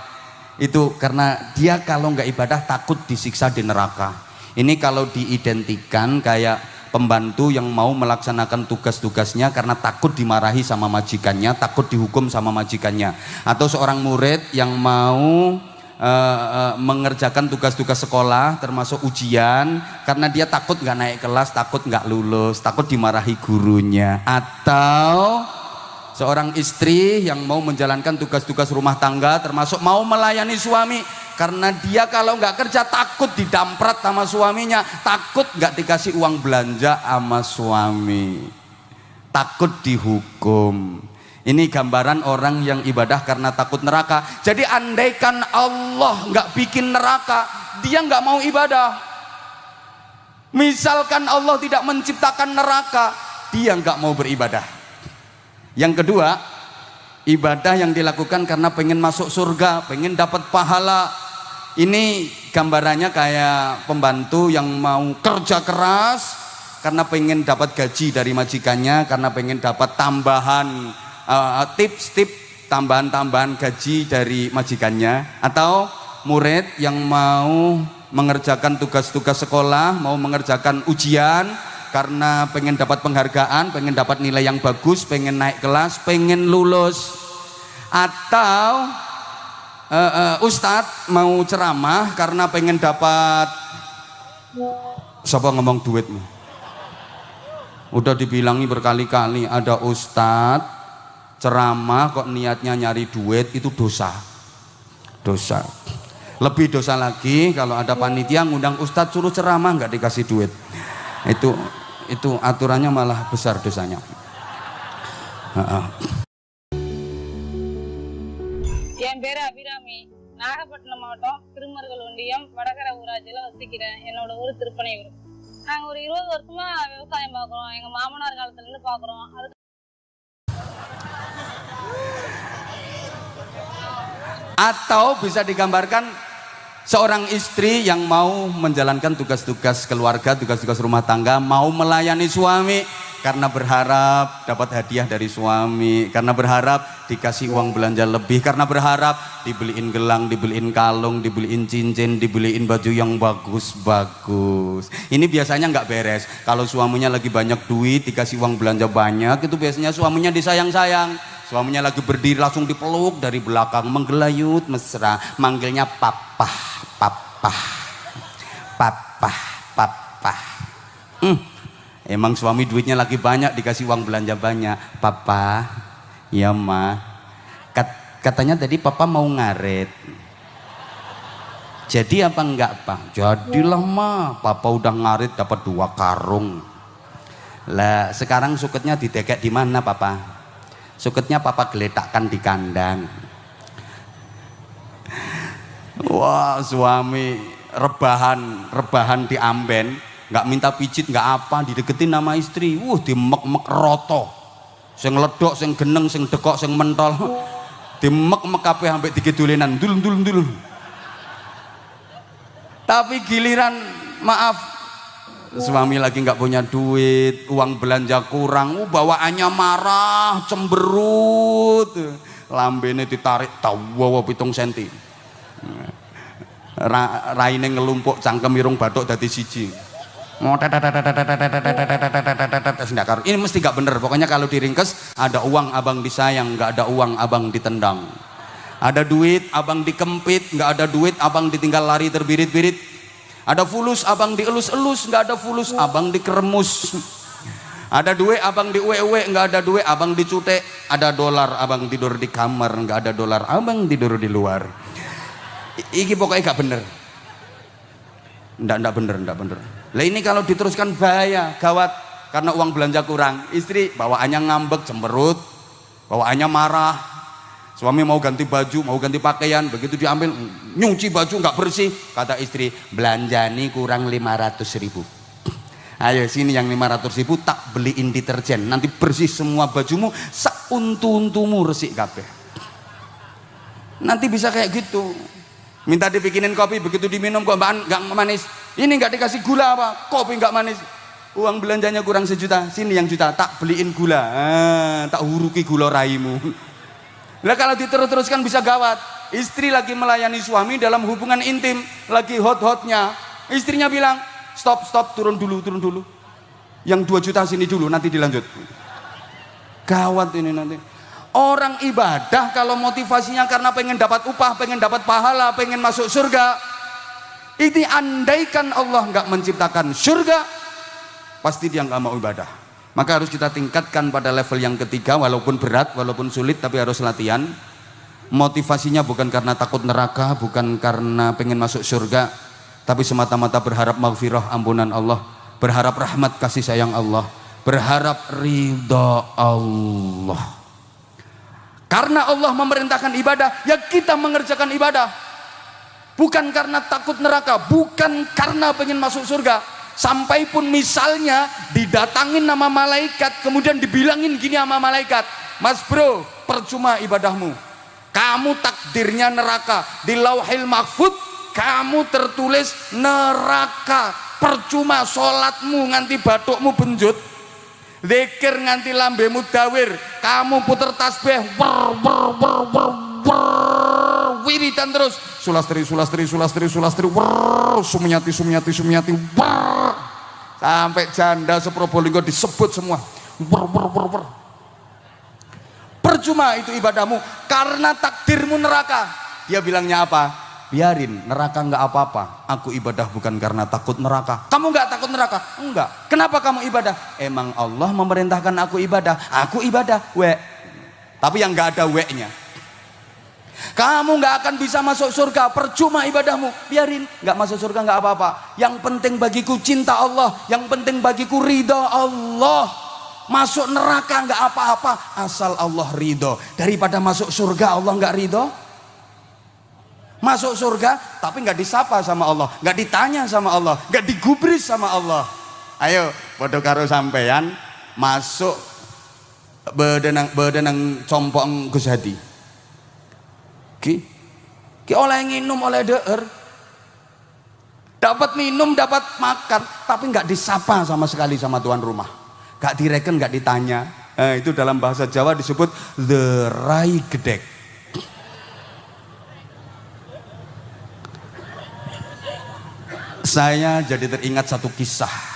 itu karena dia kalau nggak ibadah takut disiksa di neraka. Ini kalau diidentikan kayak pembantu yang mau melaksanakan tugas-tugasnya karena takut dimarahi sama majikannya, takut dihukum sama majikannya. Atau seorang murid yang mau mengerjakan tugas-tugas sekolah termasuk ujian karena dia takut nggak naik kelas, takut nggak lulus, takut dimarahi gurunya. Atau seorang istri yang mau menjalankan tugas-tugas rumah tangga termasuk mau melayani suami karena dia kalau nggak kerja takut didamprat sama suaminya, takut nggak dikasih uang belanja sama suami, takut dihukum. Ini gambaran orang yang ibadah karena takut neraka. Jadi andaikan Allah nggak bikin neraka, dia nggak mau ibadah. Misalkan Allah tidak menciptakan neraka, dia nggak mau beribadah. Yang kedua, ibadah yang dilakukan karena pengen masuk surga, pengen dapat pahala. Ini gambarannya kayak pembantu yang mau kerja keras karena pengen dapat gaji dari majikannya, karena pengen dapat tambahan tips-tips, tambahan-tambahan gaji dari majikannya, atau murid yang mau mengerjakan tugas-tugas sekolah, mau mengerjakan ujian karena pengen dapat penghargaan, pengen dapat nilai yang bagus, pengen naik kelas, pengen lulus. Atau ustadz mau ceramah karena pengen dapat, siapa ngomong duitmu? Udah dibilangi berkali-kali, ada ustadz ceramah kok niatnya nyari duit, itu dosa. Dosa. Lebih dosa lagi kalau ada panitia ngundang ustadz suruh ceramah nggak dikasih duit. Itu aturannya malah besar dosanya. பேரு அபிராமி. நாகப்பட்டினம் மாவட்டம் திருமருகல் ஒன்றியம் வடகர ஊராட்சியில வசிக்கிறேன். என்னோட ஊர் திருப்பனையூர். நாங்க ஒரு 20 வருஷமா விவசாயம் பார்க்குறோம். எங்க மாமனார் காலத்துல இருந்து பார்க்குறோம். Atau bisa digambarkan seorang istri yang mau menjalankan tugas-tugas keluarga, tugas-tugas rumah tangga, mau melayani suami karena berharap dapat hadiah dari suami, karena berharap dikasih uang belanja lebih, karena berharap dibeliin gelang, dibeliin kalung, dibeliin cincin, dibeliin baju yang bagus-bagus. Ini biasanya nggak beres. Kalau suaminya lagi banyak duit, dikasih uang belanja banyak, itu biasanya suaminya disayang-sayang. Suaminya lagi berdiri langsung dipeluk dari belakang, menggelayut mesra, manggilnya papa, papa, papa, papa. Emang suami duitnya lagi banyak, dikasih uang belanja banyak. Papa, ya ma, katanya tadi papa mau ngaret. Jadi apa enggak pak? Jadilah ma, papa udah ngaret dapat 2 karung. Lah sekarang suketnya didekek di mana papa? Suketnya papa geletakkan di kandang. Wah suami rebahan di amben, nggak minta pijit, nggak apa, dideketin nama istri, dimek-mek roto, sing ledok, sing geneng, sing dekok, sing mentol, dimek-mek kabeh sampai digedulenan, dul. Tapi giliran maaf, suami lagi nggak punya duit, uang belanja kurang, bawaannya marah, cemberut, lambene ditarik tawa 7 senti, raine ngelumpuk, cangkem irung bathuk dadi siji. Ini mesti nggak bener. Pokoknya kalau diringkes, ada uang abang disayang, nggak ada uang abang ditendang. Ada duit abang dikempit, nggak ada duit abang ditinggal lari terbirit-birit. Ada fulus abang dielus-elus, nggak ada fulus abang dikeremus. Ada duit abang diuwe-uwe, nggak ada duit abang dicutek. Ada dolar abang tidur di kamar, nggak ada dolar abang tidur di luar. Iki pokoknya nggak bener. Nggak bener. Lah ini kalau diteruskan bahaya, gawat, karena uang belanja kurang. Istri bawaannya ngambek, cemberut, bawaannya marah. Suami mau ganti baju, mau ganti pakaian, begitu diambil nyuci baju nggak bersih, kata istri, belanjani kurang 500.000. Ayo sini yang 500.000 tak beliin deterjen, nanti bersih semua bajumu, sauntu-untumu resik kabeh. Nanti bisa kayak gitu. Minta dibikinin kopi, begitu diminum kok nggak manis. Ini nggak dikasih gula apa? Kopi nggak manis. Uang belanjanya kurang 1 juta, sini yang juta, tak beliin gula, tak huruki gula raimu. Lah kalau diterus-teruskan bisa gawat. Istri lagi melayani suami dalam hubungan intim, lagi hot-hotnya. Istrinya bilang, stop, turun dulu. Yang 2 juta sini dulu, nanti dilanjut. Gawat ini nanti. Orang ibadah kalau motivasinya karena pengen dapat upah, pengen dapat pahala, pengen masuk surga, ini andaikan Allah nggak menciptakan surga, pasti dia nggak mau ibadah. Maka harus kita tingkatkan pada level yang ketiga, walaupun berat, walaupun sulit, tapi harus latihan. Motivasinya bukan karena takut neraka, bukan karena pengen masuk surga, tapi semata-mata berharap maghfirah, ampunan Allah, berharap rahmat kasih sayang Allah, berharap ridha Allah. Karena Allah memerintahkan ibadah, ya kita mengerjakan ibadah. Bukan karena takut neraka, bukan karena pengen masuk surga. Sampai pun misalnya didatangin nama malaikat, kemudian dibilangin gini sama malaikat, Mas bro, percuma ibadahmu. Kamu takdirnya neraka. Di Lauhil Mahfud kamu tertulis neraka. Percuma sholatmu nganti batukmu benjut. Zikir nganti lambemu dawir, kamu puter tasbih, wiridan terus, sulastri, sumyati, sampai janda seProbolinggo disebut semua. Percuma itu ibadahmu karena takdirmu neraka. Dia bilangnya apa? Biarin, neraka nggak apa-apa. Aku ibadah bukan karena takut neraka. Kamu nggak takut neraka? Enggak. Kenapa kamu ibadah? Emang Allah memerintahkan aku ibadah. Aku ibadah. Tapi yang nggak ada we-nya. Kamu nggak akan bisa masuk surga. Percuma ibadahmu. Biarin, nggak masuk surga nggak apa-apa. Yang penting bagiku cinta Allah. Yang penting bagiku ridho Allah. Masuk neraka nggak apa-apa. Asal Allah ridho. Daripada masuk surga Allah nggak ridho. Masuk surga tapi nggak disapa sama Allah, nggak ditanya sama Allah, nggak digubris sama Allah. Ayo padha karo sampean masuk bedenang compong Gus Hadi. Ki oleh nginum oleh deur. Dapat minum, dapat makan, tapi nggak disapa sama sekali sama tuan rumah. Nggak direken, nggak ditanya. Itu dalam bahasa Jawa disebut the rai gedek. Saya jadi teringat satu kisah.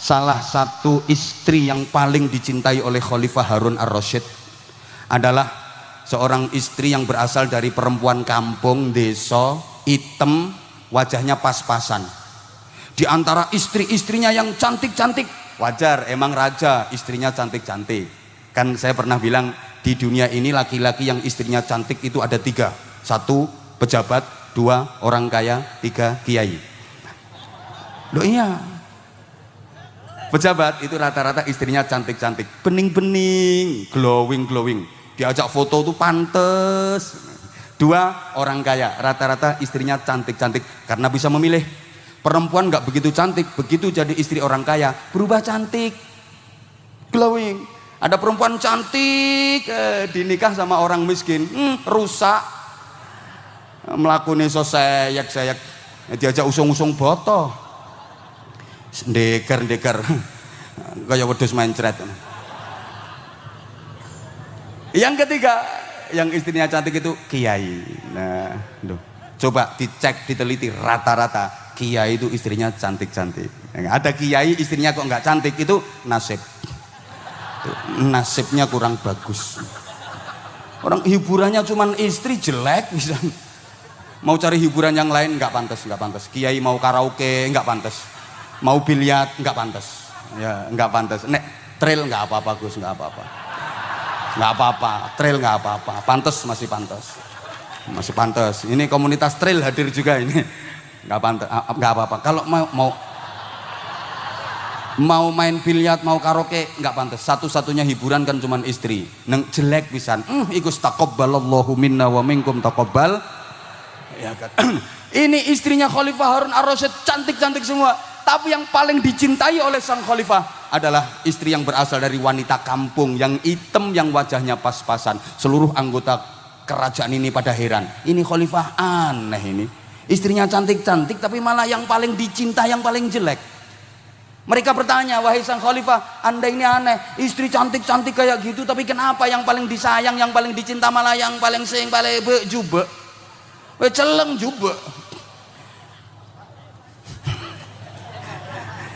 Salah satu istri yang paling dicintai oleh Khalifah Harun ar-Rasyid adalah seorang istri yang berasal dari perempuan kampung, desa, hitam, wajahnya pas-pasan. Di antara istri-istrinya yang cantik-cantik, wajar, emang raja, istrinya cantik-cantik. Kan saya pernah bilang di dunia ini laki-laki yang istrinya cantik itu ada 3. 1 pejabat, 2 orang kaya, 3 kiai. Loh iya, pejabat itu rata-rata istrinya cantik-cantik, bening-bening, glowing. Diajak foto tuh pantes. 2 orang kaya, rata-rata istrinya cantik-cantik karena bisa memilih. Perempuan nggak begitu cantik, begitu jadi istri orang kaya berubah cantik, glowing. Ada perempuan cantik dinikah sama orang miskin, rusak, melakukan seyek, diajak usung-usung boto. Ndeker kayak wedhus mencret. Yang ketiga, yang istrinya cantik itu kiai. Nah, coba dicek, diteliti, rata-rata kiai itu istrinya cantik-cantik. Ada kiai istrinya kok nggak cantik, itu nasibnya kurang bagus. Orang hiburannya cuman istri jelek bisa. Mau cari hiburan yang lain nggak pantas. Kiai mau karaoke nggak pantas. Mau biliar nggak pantas, ya nggak pantas. Nek trail nggak apa-apa Gus, nggak apa-apa, trail nggak apa-apa, pantas masih pantas. Ini komunitas trail hadir juga ini, nggak pantas, nggak apa-apa. Kalau mau main biliar, mau karaoke nggak pantas. Satu-satunya hiburan kan cuman istri. Neng jelek pisan. Ikus taqabbalallahu minna wa minkum taqabbal. Ya kan. Ini istrinya Khalifah Harun ar-Rasyid cantik-cantik semua. Tapi yang paling dicintai oleh sang khalifah adalah istri yang berasal dari wanita kampung, yang hitam, yang wajahnya pas-pasan. Seluruh anggota kerajaan ini pada heran. Ini khalifah aneh ini. Istrinya cantik-cantik tapi malah yang paling dicinta, yang paling jelek. Mereka bertanya, wahai sang khalifah, Anda ini aneh. Istri cantik-cantik kayak gitu tapi kenapa yang paling disayang, yang paling dicinta malah yang paling jubek. Celeng jubek.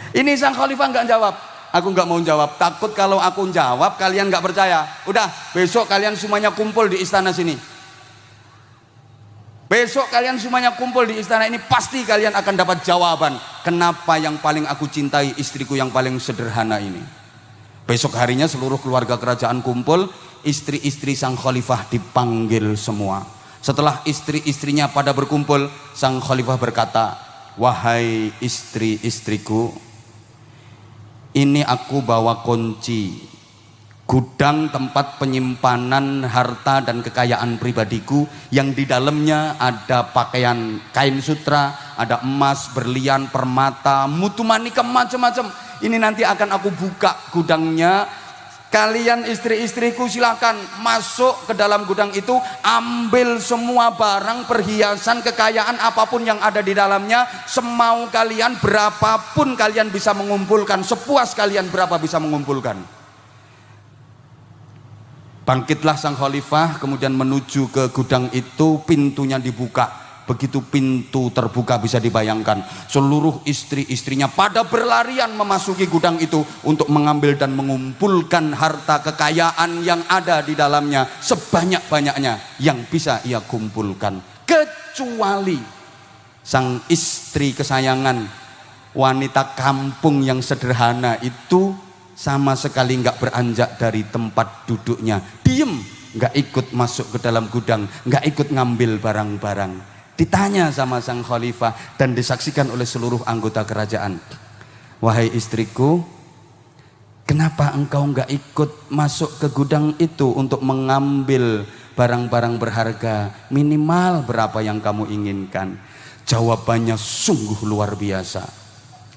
Ini sang khalifah nggak jawab. Aku nggak mau jawab, takut kalau aku jawab kalian nggak percaya. Udah, besok kalian semuanya kumpul di istana sini. Besok kalian semuanya kumpul di istana ini, pasti kalian akan dapat jawaban kenapa yang paling aku cintai istriku yang paling sederhana ini. Besok harinya seluruh keluarga kerajaan kumpul, istri-istri sang khalifah dipanggil semua. Setelah istri-istrinya pada berkumpul, sang khalifah berkata, wahai istri-istriku, Ini aku bawa kunci gudang tempat penyimpanan harta dan kekayaan pribadiku, yang di dalamnya ada pakaian kain sutra, ada emas, berlian, permata, mutu manika, macam-macam. Ini nanti akan aku buka gudangnya. Kalian istri-istriku silakan masuk ke dalam gudang itu, ambil semua barang, perhiasan, kekayaan apapun yang ada di dalamnya, semau kalian, berapapun kalian bisa mengumpulkan, sepuas kalian berapa bisa mengumpulkan. Bangkitlah sang khalifah, kemudian menuju ke gudang itu, pintunya dibuka. Begitu pintu terbuka bisa dibayangkan, seluruh istri-istrinya pada berlarian memasuki gudang itu untuk mengambil dan mengumpulkan harta kekayaan yang ada di dalamnya sebanyak-banyaknya yang bisa ia kumpulkan. Kecuali sang istri kesayangan, wanita kampung yang sederhana itu sama sekali nggak beranjak dari tempat duduknya, diem, nggak ikut masuk ke dalam gudang, nggak ikut ngambil barang-barang. Ditanya sama sang khalifah dan disaksikan oleh seluruh anggota kerajaan, wahai istriku, kenapa engkau nggak ikut masuk ke gudang itu untuk mengambil barang-barang berharga, minimal berapa yang kamu inginkan? Jawabannya sungguh luar biasa.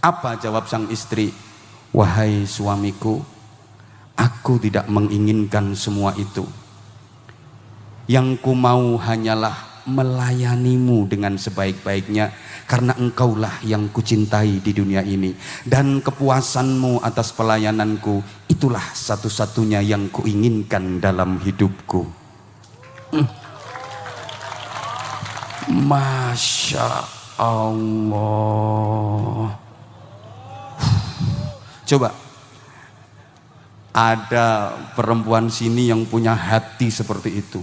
Apa jawab sang istri? Wahai suamiku, aku tidak menginginkan semua itu. Yang ku mau hanyalah melayanimu dengan sebaik-baiknya, karena engkaulah yang kucintai di dunia ini, dan kepuasanmu atas pelayananku itulah satu-satunya yang kuinginkan dalam hidupku. Masya Allah. Coba ada perempuan sini yang punya hati seperti itu.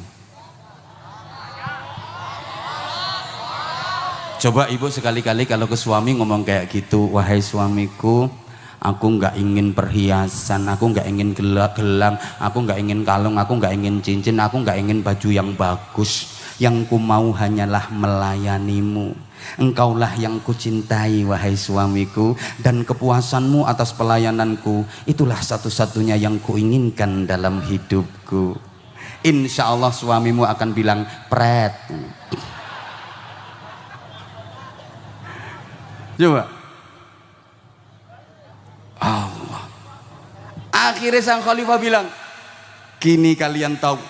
Coba ibu sekali-kali kalau ke suami ngomong kayak gitu, wahai suamiku, aku nggak ingin perhiasan, aku nggak ingin gelang, aku nggak ingin kalung, aku nggak ingin cincin, aku nggak ingin baju yang bagus. Yang ku mau hanyalah melayanimu. Engkaulah yang kucintai wahai suamiku, dan kepuasanmu atas pelayananku itulah satu-satunya yang kuinginkan dalam hidupku. Insya Allah suamimu akan bilang pret. Coba Allah. Akhirnya sang khalifah bilang, kini kalian tahu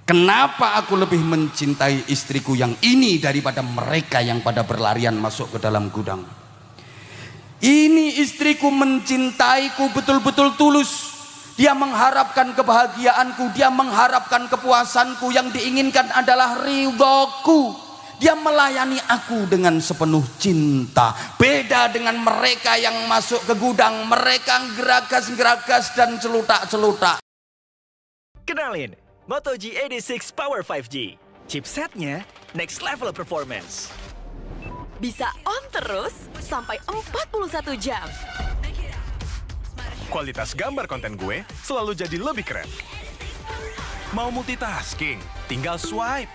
kenapa aku lebih mencintai istriku yang ini daripada mereka yang pada berlarian masuk ke dalam gudang. Ini istriku mencintaiku betul-betul tulus. Dia mengharapkan kebahagiaanku, dia mengharapkan kepuasanku, yang diinginkan adalah ridhoku. Dia melayani aku dengan sepenuh cinta. Beda dengan mereka yang masuk ke gudang, mereka geragas-geragas dan celutak-celutak. Kenalin, Moto G86 Power 5G. Chipsetnya next level performance. Bisa on terus sampai 41 jam. Kualitas gambar konten gue selalu jadi lebih keren. Mau multitasking, tinggal swipe.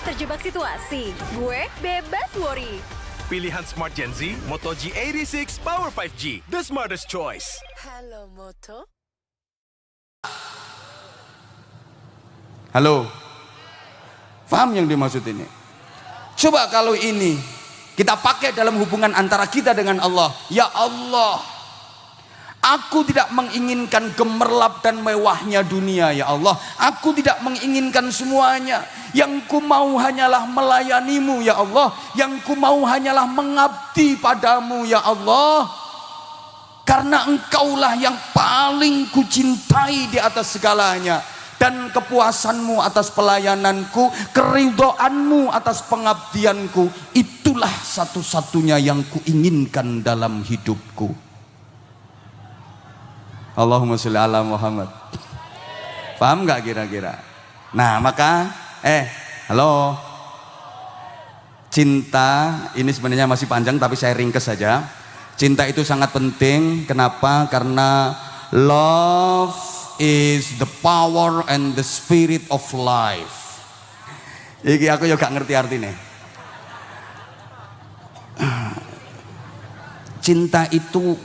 Terjebak situasi, gue bebas worry. Pilihan Smart Gen Z, Moto G86 Power 5G, the smartest choice. Halo Moto. Halo, paham yang dimaksud ini? Coba kalau ini kita pakai dalam hubungan antara kita dengan Allah. Ya Allah, aku tidak menginginkan gemerlap dan mewahnya dunia ya Allah. Aku tidak menginginkan semuanya. Yang ku mau hanyalah melayanimu ya Allah. Yang ku mau hanyalah mengabdi padamu ya Allah. Karena engkaulah yang paling kucintai di atas segalanya. Dan kepuasanmu atas pelayananku, keridhoanmu atas pengabdianku, itulah satu-satunya yang kuinginkan dalam hidupku. Allahumma sholli ala Muhammad. Paham nggak kira-kira? Nah maka halo, cinta ini sebenarnya masih panjang tapi saya ringkes saja. Cinta itu sangat penting. Kenapa? Karena love is the power and the spirit of life. Iki aku juga ngerti artinya. cinta itu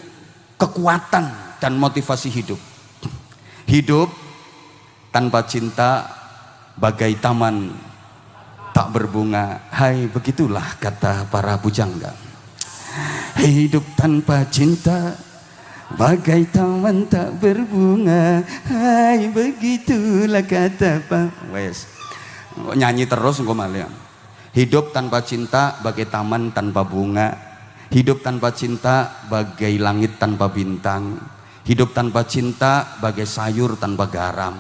kekuatan dan motivasi hidup. Hidup tanpa cinta bagai taman tak berbunga. Hai, begitulah kata para pujangga. Hidup tanpa cinta bagai taman tak berbunga. Hai, begitulah kata Pak. Wes. Nyanyi terus engko malah. Hidup tanpa cinta bagai taman tanpa bunga. Hidup tanpa cinta bagai langit tanpa bintang. Hidup tanpa cinta bagai sayur tanpa garam.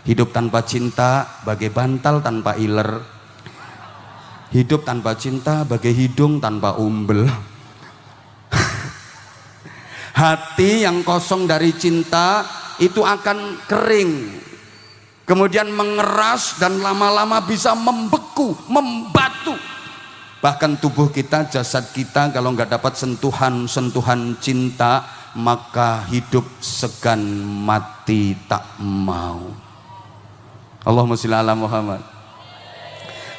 Hidup tanpa cinta bagai bantal tanpa iler. Hidup tanpa cinta bagai hidung tanpa umbel. Hati yang kosong dari cinta itu akan kering, kemudian mengeras dan lama-lama bisa membeku, membatu. Bahkan tubuh kita, jasad kita kalau nggak dapat sentuhan-sentuhan cinta, maka hidup segan, mati tak mau. Allahumma sholli ala Muhammad.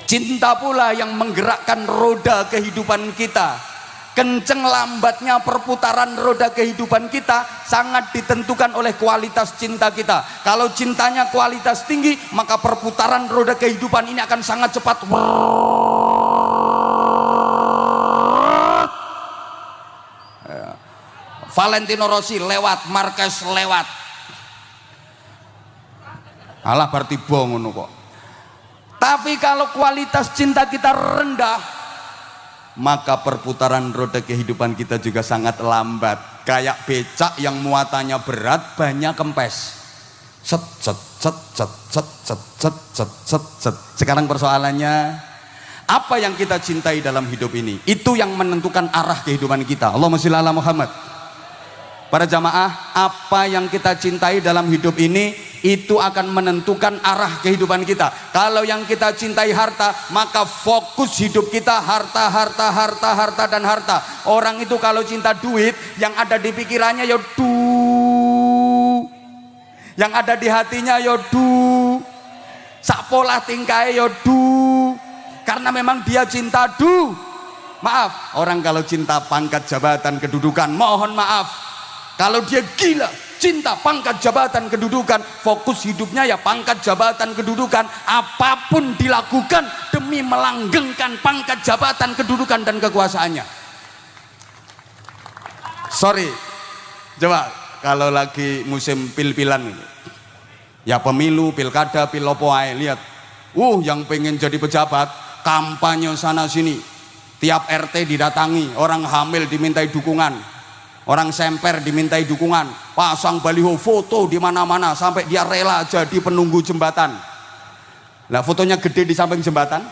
Cinta pula yang menggerakkan roda kehidupan kita. Kenceng lambatnya perputaran roda kehidupan kita sangat ditentukan oleh kualitas cinta kita. Kalau cintanya kualitas tinggi, maka perputaran roda kehidupan ini akan sangat cepat. Valentino Rossi lewat, Marquez lewat. Alah berarti ngono kok. Tapi kalau kualitas cinta kita rendah, maka perputaran roda kehidupan kita juga sangat lambat. Kayak becak yang muatannya berat, banyak kempes. Set set set set set set set set set set. Sekarang persoalannya, apa yang kita cintai dalam hidup ini? Itu yang menentukan arah kehidupan kita. Allahumma sholli ala Muhammad. Para jamaah, apa yang kita cintai dalam hidup ini itu akan menentukan arah kehidupan kita. Kalau yang kita cintai harta, maka fokus hidup kita harta, harta, harta, harta, dan harta. Orang itu kalau cinta duit, yang ada di pikirannya ya yang ada di hatinya ya sak pola tingkai ya karena memang dia cinta Maaf, orang kalau cinta pangkat, jabatan, kedudukan, mohon maaf, kalau dia gila cinta pangkat, jabatan, kedudukan, fokus hidupnya ya pangkat, jabatan, kedudukan, apapun dilakukan demi melanggengkan pangkat, jabatan, kedudukan, dan kekuasaannya. Sorry, coba kalau lagi musim pil-pilan ini, ya pemilu, pilkada, pilopo ae, lihat, yang pengen jadi pejabat, kampanye sana sini, tiap RT didatangi, orang hamil dimintai dukungan, orang semper dimintai dukungan, pasang baliho foto di mana-mana sampai dia rela jadi penunggu jembatan. Nah, fotonya gede di samping jembatan.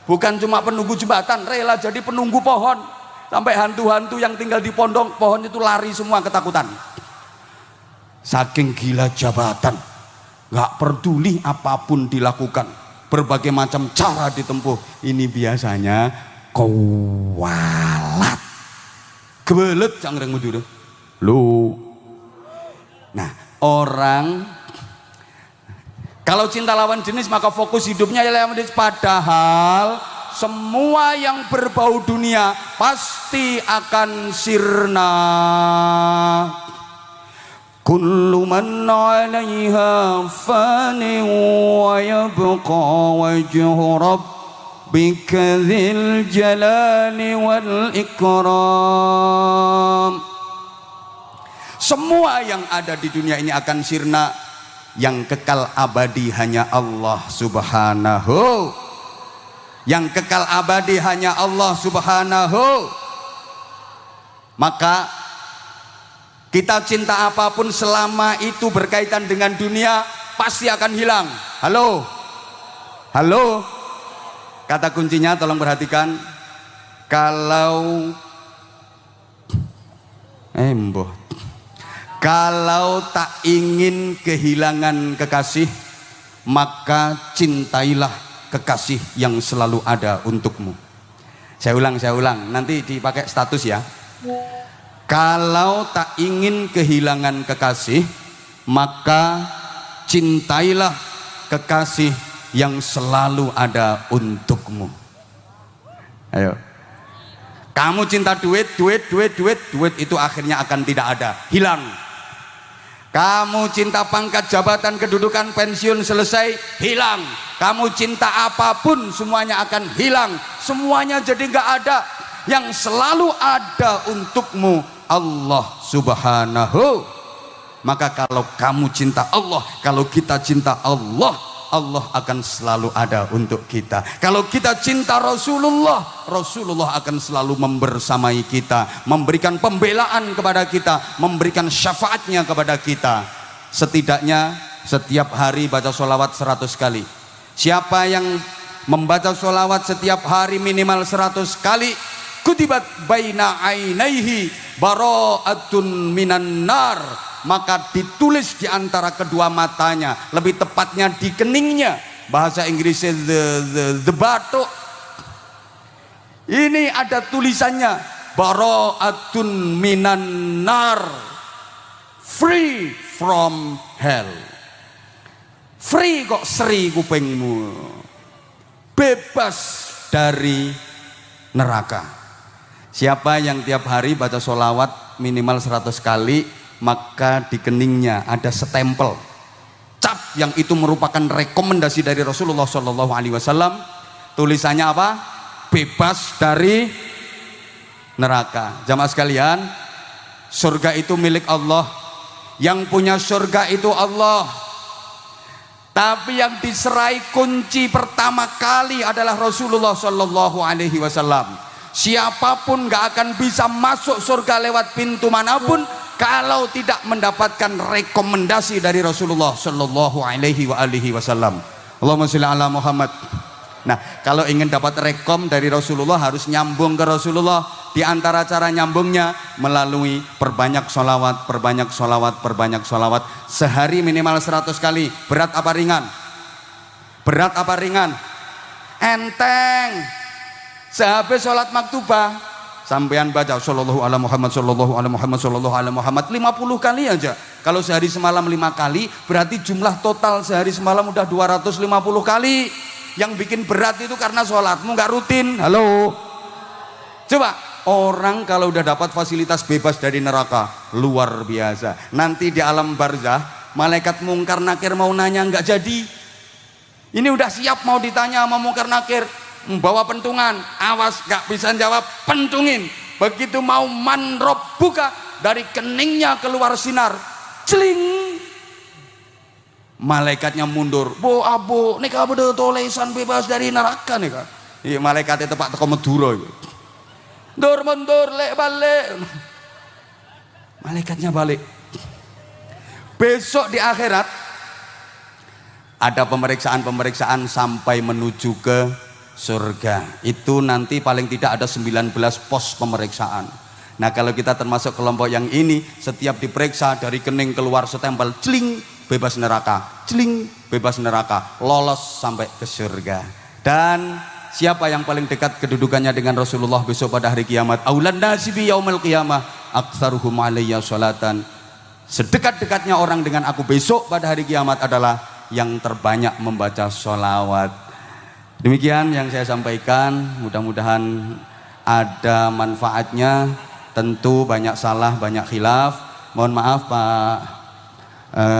Bukan cuma penunggu jembatan, rela jadi penunggu pohon. Sampai hantu-hantu yang tinggal di pondok pohon itu lari semua ketakutan. Saking gila jabatan, nggak peduli apapun dilakukan, berbagai macam cara ditempuh. Ini biasanya kualat. Kebelet cangreng mudur lu. Nah, orang kalau cinta lawan jenis maka fokus hidupnya ya lawan jenis. Padahal semua yang berbau dunia pasti akan sirna. Kullu man 'alaiha fani wa yabqa wajhu rabb bikadzil jalali wal ikram. Semua yang ada di dunia ini akan sirna, yang kekal abadi hanya Allah subhanahu. Yang kekal abadi hanya Allah subhanahu. Maka kita cinta apapun selama itu berkaitan dengan dunia pasti akan hilang. Halo, halo. Kata kuncinya tolong perhatikan. Kalau kalau tak ingin kehilangan kekasih, maka cintailah kekasih yang selalu ada untukmu. Saya ulang, nanti dipakai status ya. Kalau tak ingin kehilangan kekasih, maka cintailah kekasih yang selalu ada untukmu. Ayo. Kamu cinta duit itu akhirnya akan tidak ada, hilang. Kamu cinta pangkat, jabatan, kedudukan, pensiun, selesai, hilang. Kamu cinta apapun semuanya akan hilang, semuanya jadi nggak ada. Yang selalu ada untukmu Allah Subhanahu. Maka kalau kamu cinta Allah, kalau kita cinta Allah, Allah akan selalu ada untuk kita. Kalau kita cinta Rasulullah, Rasulullah akan selalu membersamai kita, memberikan pembelaan kepada kita, memberikan syafaatnya kepada kita. Setidaknya setiap hari baca sholawat 100 kali. Siapa yang membaca sholawat setiap hari minimal 100 kali, kutibat baina ainaihi bara'atun minan nar, maka ditulis di antara kedua matanya, lebih tepatnya di keningnya, bahasa Inggrisnya the batok. Ini ada tulisannya bara'atun minan nar, free from hell. Free kok seri kupingmu, bebas dari neraka. Siapa yang tiap hari baca sholawat minimal 100 kali, maka di keningnya ada stempel cap yang itu merupakan rekomendasi dari Rasulullah Shallallahu Alaihi Wasallam. Tulisannya apa? Bebas dari neraka. Jamaah sekalian, surga itu milik Allah. Yang punya surga itu Allah. Tapi yang diserai kunci pertama kali adalah Rasulullah Shallallahu Alaihi Wasallam. Siapapun gak akan bisa masuk surga lewat pintu manapun kalau tidak mendapatkan rekomendasi dari Rasulullah Shallallahu Alaihi Wasallam. Allahumma sholli ala Muhammad. Nah, kalau ingin dapat rekom dari Rasulullah harus nyambung ke Rasulullah. Di antara cara nyambungnya melalui perbanyak sholawat, perbanyak sholawat, perbanyak sholawat. Sehari minimal 100 kali. Berat apa ringan? Berat apa ringan? Enteng. Sehabis sholat maktubah, sampean baca sallallahu ala Muhammad, sallallahu ala Muhammad, sallallahu ala Muhammad 50 kali aja. Kalau sehari semalam 5 kali, berarti jumlah total sehari semalam udah 250 kali. Yang bikin berat itu karena sholatmu nggak rutin. Halo. Coba, orang kalau udah dapat fasilitas bebas dari neraka, luar biasa. Nanti di alam barzah, malaikat mungkar nakir mau nanya nggak jadi. Ini udah siap mau ditanya sama mungkar nakir, bawa pentungan, awas gak bisa jawab, pentungin. Begitu mau manrob buka, dari keningnya keluar sinar, celing. Malaikatnya mundur, bo abo, nika bedo tulisan bebas dari neraka nika. Iya, malaikatnya tepak teko Madura. Dur mundur, lek balik. Malaikatnya balik. Besok di akhirat ada pemeriksaan-pemeriksaan sampai menuju ke surga. Itu nanti paling tidak ada 19 pos pemeriksaan. Nah, kalau kita termasuk kelompok yang ini, setiap diperiksa dari kening keluar setempel, celing, bebas neraka, celing, bebas neraka, lolos sampai ke surga. Dan siapa yang paling dekat kedudukannya dengan Rasulullah besok pada hari kiamat? Aulan nasi bi yaumil qiyamah aktsaruhum alayya sholatan. Sedekat-dekatnya orang dengan aku besok pada hari kiamat adalah yang terbanyak membaca sholawat. Demikian yang saya sampaikan, mudah-mudahan ada manfaatnya. Tentu banyak salah, banyak khilaf. Mohon maaf Pak,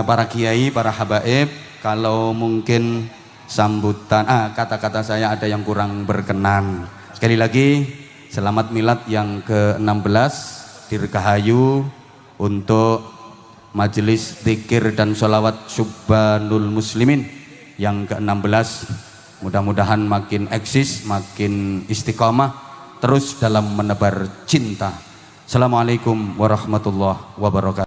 para kiai, para habaib, kalau mungkin sambutan, kata-kata saya ada yang kurang berkenan. Sekali lagi, selamat milad yang ke-16 Dirgahayu untuk majelis zikir dan sholawat Syubbanul Muslimin yang ke-16. Mudah-mudahan makin eksis, makin istiqamah, terus dalam menebar cinta. Assalamualaikum warahmatullahi wabarakatuh.